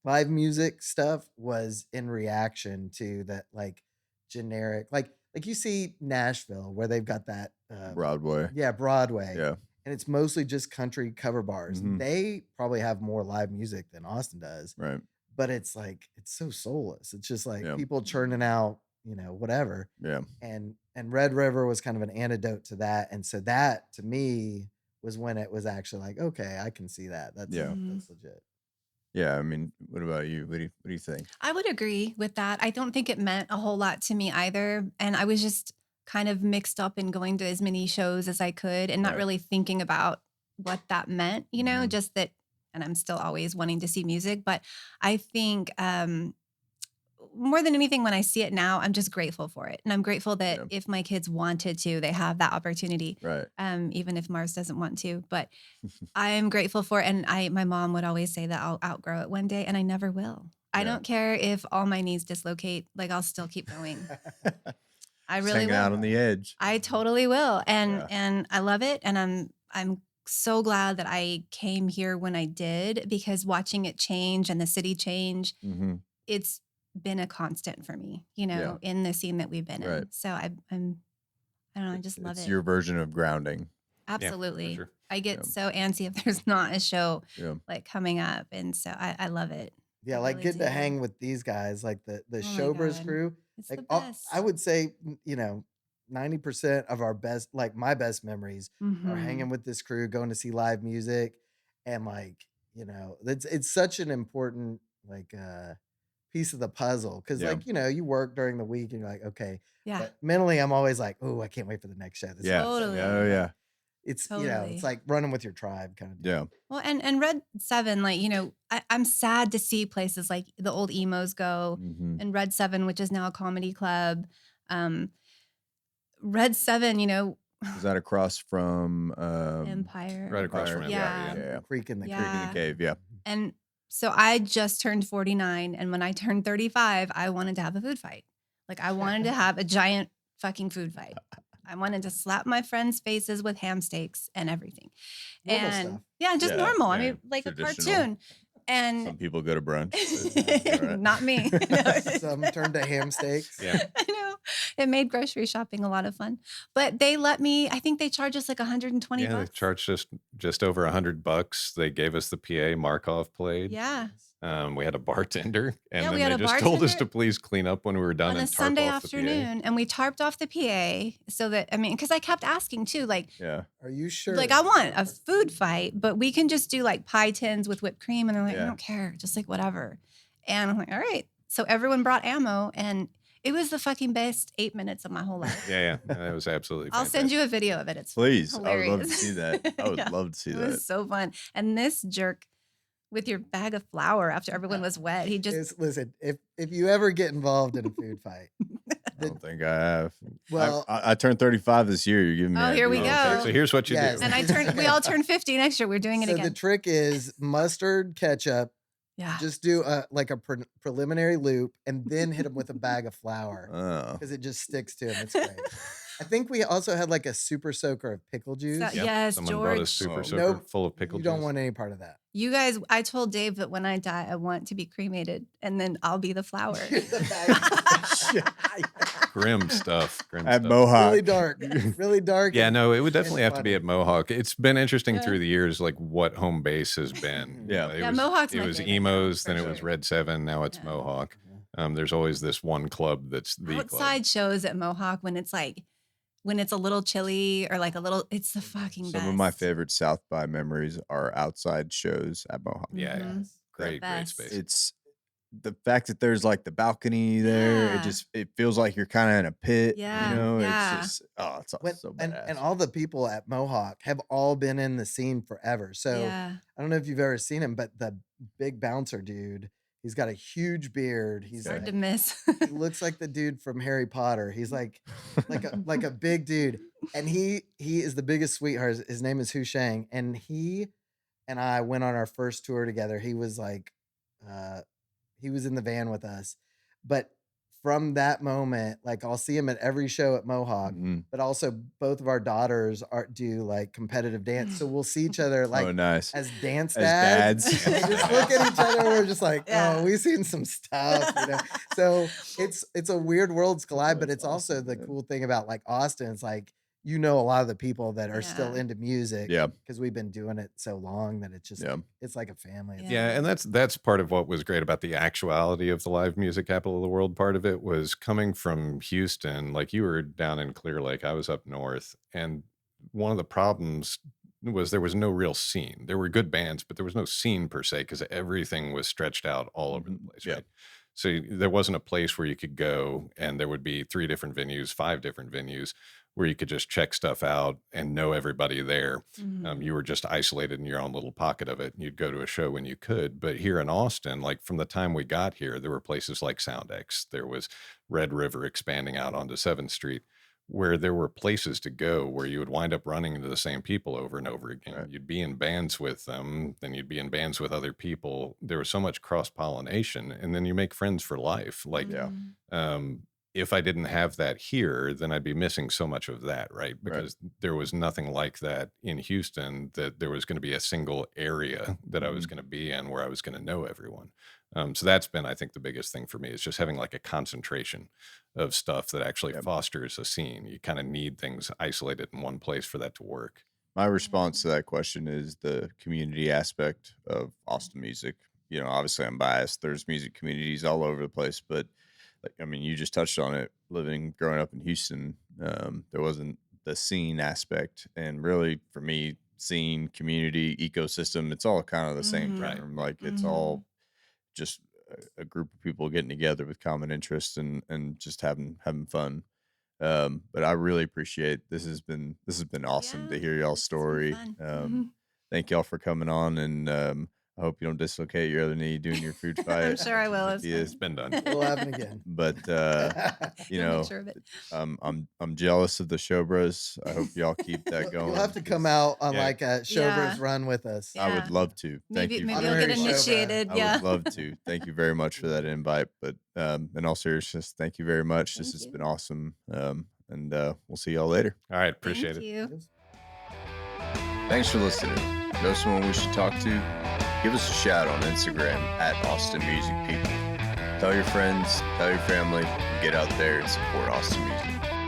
live music stuff was in reaction to that like generic like you see Nashville where they've got that Broadway. Broadway. Yeah. And it's mostly just country cover bars. They probably have more live music than Austin does. Right. But it's like it's so soulless. It's just like Yeah. people churning out, whatever. Yeah. And Red River was kind of an antidote to that. And so that to me was when it was actually like, okay, I can see that. That's legit. Yeah. I mean, what about you? What do you think? I would agree with that. I don't think it meant a whole lot to me either. And I was just kind of mixed up in going to as many shows as I could and not Right. really thinking about what that meant, just that, and I'm still always wanting to see music. But I think more than anything, when I see it now, I'm just grateful for it. And I'm grateful that if my kids wanted to, they have that opportunity. Right. Even if Mars doesn't want to. But I am grateful for it. And my mom would always say that I'll outgrow it one day, and I never will. I don't care if all my knees dislocate, like I'll still keep going. I really hanging will. out on the edge. I totally will. And I love it. And I'm so glad that I came here when I did, because watching it change and the city change, it's been a constant for me, Yeah. in the scene that we've been Right. in. So I don't know, I just love It's it. your version of grounding. Yeah, for Absolutely. sure. I get Yeah. so antsy if there's not a show Yeah. like coming up. And so I love it. Yeah, I like really getting to do. hang with these guys, like the Oh my Showbruhs God. crew. It's Like the I best. would say, 90% of our best, like my best memories, are Mm-hmm. hanging with this crew, going to see live music, and it's such an important piece of the puzzle because Yeah. you work during the week and you're like, okay, Yeah. but mentally I'm always like, oh, I can't wait for the next show. This is Yeah. gonna be so Totally. Oh good. yeah. It's Totally. it's like running with your tribe kind of deal. Yeah. Well, and Red 7, like, I'm sad to see places like the old emos go, Mhm. and Red 7, which is now a comedy club. Red 7, Is that across from Empire. Right across from Empire? Empire, Yeah. Yeah. The creek in the Creek in Yeah. the Cave. Yeah. And so I just turned 49, and when I turned 35, I wanted to have a food fight. Like, I wanted to have a giant fucking food fight. I wanted to slap my friends' faces with ham steaks and everything. Normal And stuff. yeah, just Yeah, normal. I yeah, mean, like a traditional. cartoon. Some And people go to brunch. But, all right. not me. No. Some turned to ham steaks. Yeah. I know. It made grocery shopping a lot of fun. But they let me, I think they charge us like 120 Yeah, they bucks. charged us just over $100. They gave us the PA. Markov played. Yeah. We had a bartender, and Yeah, we then had they a just told us bartender to please clean up when we were done On a and tarp Sunday off the PA. afternoon, and we tarped off the PA so that, because I kept asking too, like, Yeah. Are you sure? I want a food fight, but we can just do like pie tins with whipped cream. And they're like, I Yeah. don't care, just like whatever. And I'm like, all right. So everyone brought ammo, and it was the fucking best 8 minutes of my whole life. Yeah, that was absolutely I'll fantastic. send you a video of it. It's Please. hilarious. I would love to see that. I would Yeah, love to see it that. was so fun. And this jerk with your bag of flour after everyone was wet, he just Listen, if you ever get involved in a food fight, I don't think I have. well, I turned 35 this year. You're giving me. Oh, here we ideas. go. Okay, so here's what you Yes. do. and we all turned 50 next year. We're doing it so again. the trick is mustard, ketchup. Yeah. Just do a preliminary loop and then hit them with a bag of flour Oh. because it just sticks to them. It's great. I think we also had like a super soaker of pickle juice. So- Yes, Someone brought a George. super Oh. soaker Nope. full of pickle You juice. don't want any part of that. You guys, I told Dave that when I die, I want to be cremated, and then I'll be the flower. Grim stuff. Grim At stuff. Mohawk. Really dark. Really dark. Yeah, and- no, it would definitely have to funny. be at Mohawk. It's been interesting Yeah. through the years, like what home base has been. Yeah. It Yeah, was, Mohawk's It my was favorite now, emos, then for it was sure. Red 7, now it's Yeah. Mohawk. There's always this one club that's the club. Outside shows at Mohawk when it's a little chilly or like a little, it's the fucking best. Some of my favorite South by memories are outside shows at Mohawk. Yeah, Mhm. great best. space. It's the fact that there's like the balcony there. Yeah. It feels like you're kind of in a pit. Yeah, You know, yeah. it's just it's When- so and, badass. and all the people at Mohawk have all been in the scene forever. So Yeah. I don't know if you've ever seen him, but the big bouncer dude, he's got a huge beard. He's Hard like, to miss. he looks like the dude from Harry Potter. He's like a big dude, and he is the biggest sweetheart. His name is Hu Shang, and he and I went on our first tour together. He was he was in the van with us, but from that moment, like I'll see him at every show at Mohawk. Mhm. But also, both of our daughters do like competitive dance, so we'll see each other like oh, nice. as dance As dads. dads. And we just look at each other. We're just like, Yeah. oh, we've seen some stuff, So it's a weird worlds collide, but That's it's also awesome, the man. cool thing about like Austin. It's like a lot of the people that are still Yeah. into music. Yeah. because we've been doing it so long that it's just Yeah. it's like a family. It's Yeah, and that's part of what was great about the actuality of the live music capital of the world. Part of it was coming from Houston. Like you were down in Clear Lake, I was up north, and one of the problems was there was no real scene. There were good bands, but there was no scene per se because everything was stretched out all over the Mhm. place, Yeah. right? So there wasn't a place where you could go and there would be 3 different venues, 5 different venues where you could just check stuff out and know everybody there. Mhm. You were just isolated in your own little pocket of it. And you'd go to a show when you could. But here in Austin, like from the time we got here, there were places like SoundX. There was Red River expanding out onto 7th Street, where there were places to go where you would wind up running into the same people over and over again. Right. You'd be in bands with them, then you'd be in bands with other people. There was so much cross pollination, and then you make friends for life. Like Yeah. Mhm. um, if I didn't have that here, then I'd be missing so much of that, right? Because there was nothing like that in Houston, that there was going to be a single area that I was going to be in where I was going to know everyone. So that's been, I think, the biggest thing for me, is just having like a concentration of stuff that actually fosters a scene. You kind of need things isolated in one place for that to work. My response to that question is the community aspect of Austin music. You know, obviously I'm biased. There's music communities all over the place, but like, I mean, you just touched on it. Growing up in Houston, there wasn't the scene aspect, and really for me, scene, community, ecosystem, it's all kind of the same Mhm. term. Like it's all just a group of people getting together with common interests and just having fun. But I really appreciate this has been awesome to Yeah, hear y'all's it's been story. fun. Thank y'all for coming on, and I hope you don't dislocate your other knee doing your food fight. I'm sure I will. It's It's It's been done. It'll happen again. but you We'll make know, sure of it. I'm jealous of the Showbros. I hope y'all keep that going. You'll have to come 'cause out on Yeah. like a Showbruhs Yeah. run with us. I would Yeah. love to. Thank Maybe you. maybe for you'll Honorary get Showbruh. initiated. I Yeah. would love to. Thank you very much for that invite. But in all seriousness, thank you very much. This Thank has you. been awesome. And we'll see y'all later. All right. Appreciate Thank it. you. Thanks for listening. Know someone we should talk to? Give us a shout on Instagram at Austin Music People. Tell your friends, tell your family, and get out there and support Austin music.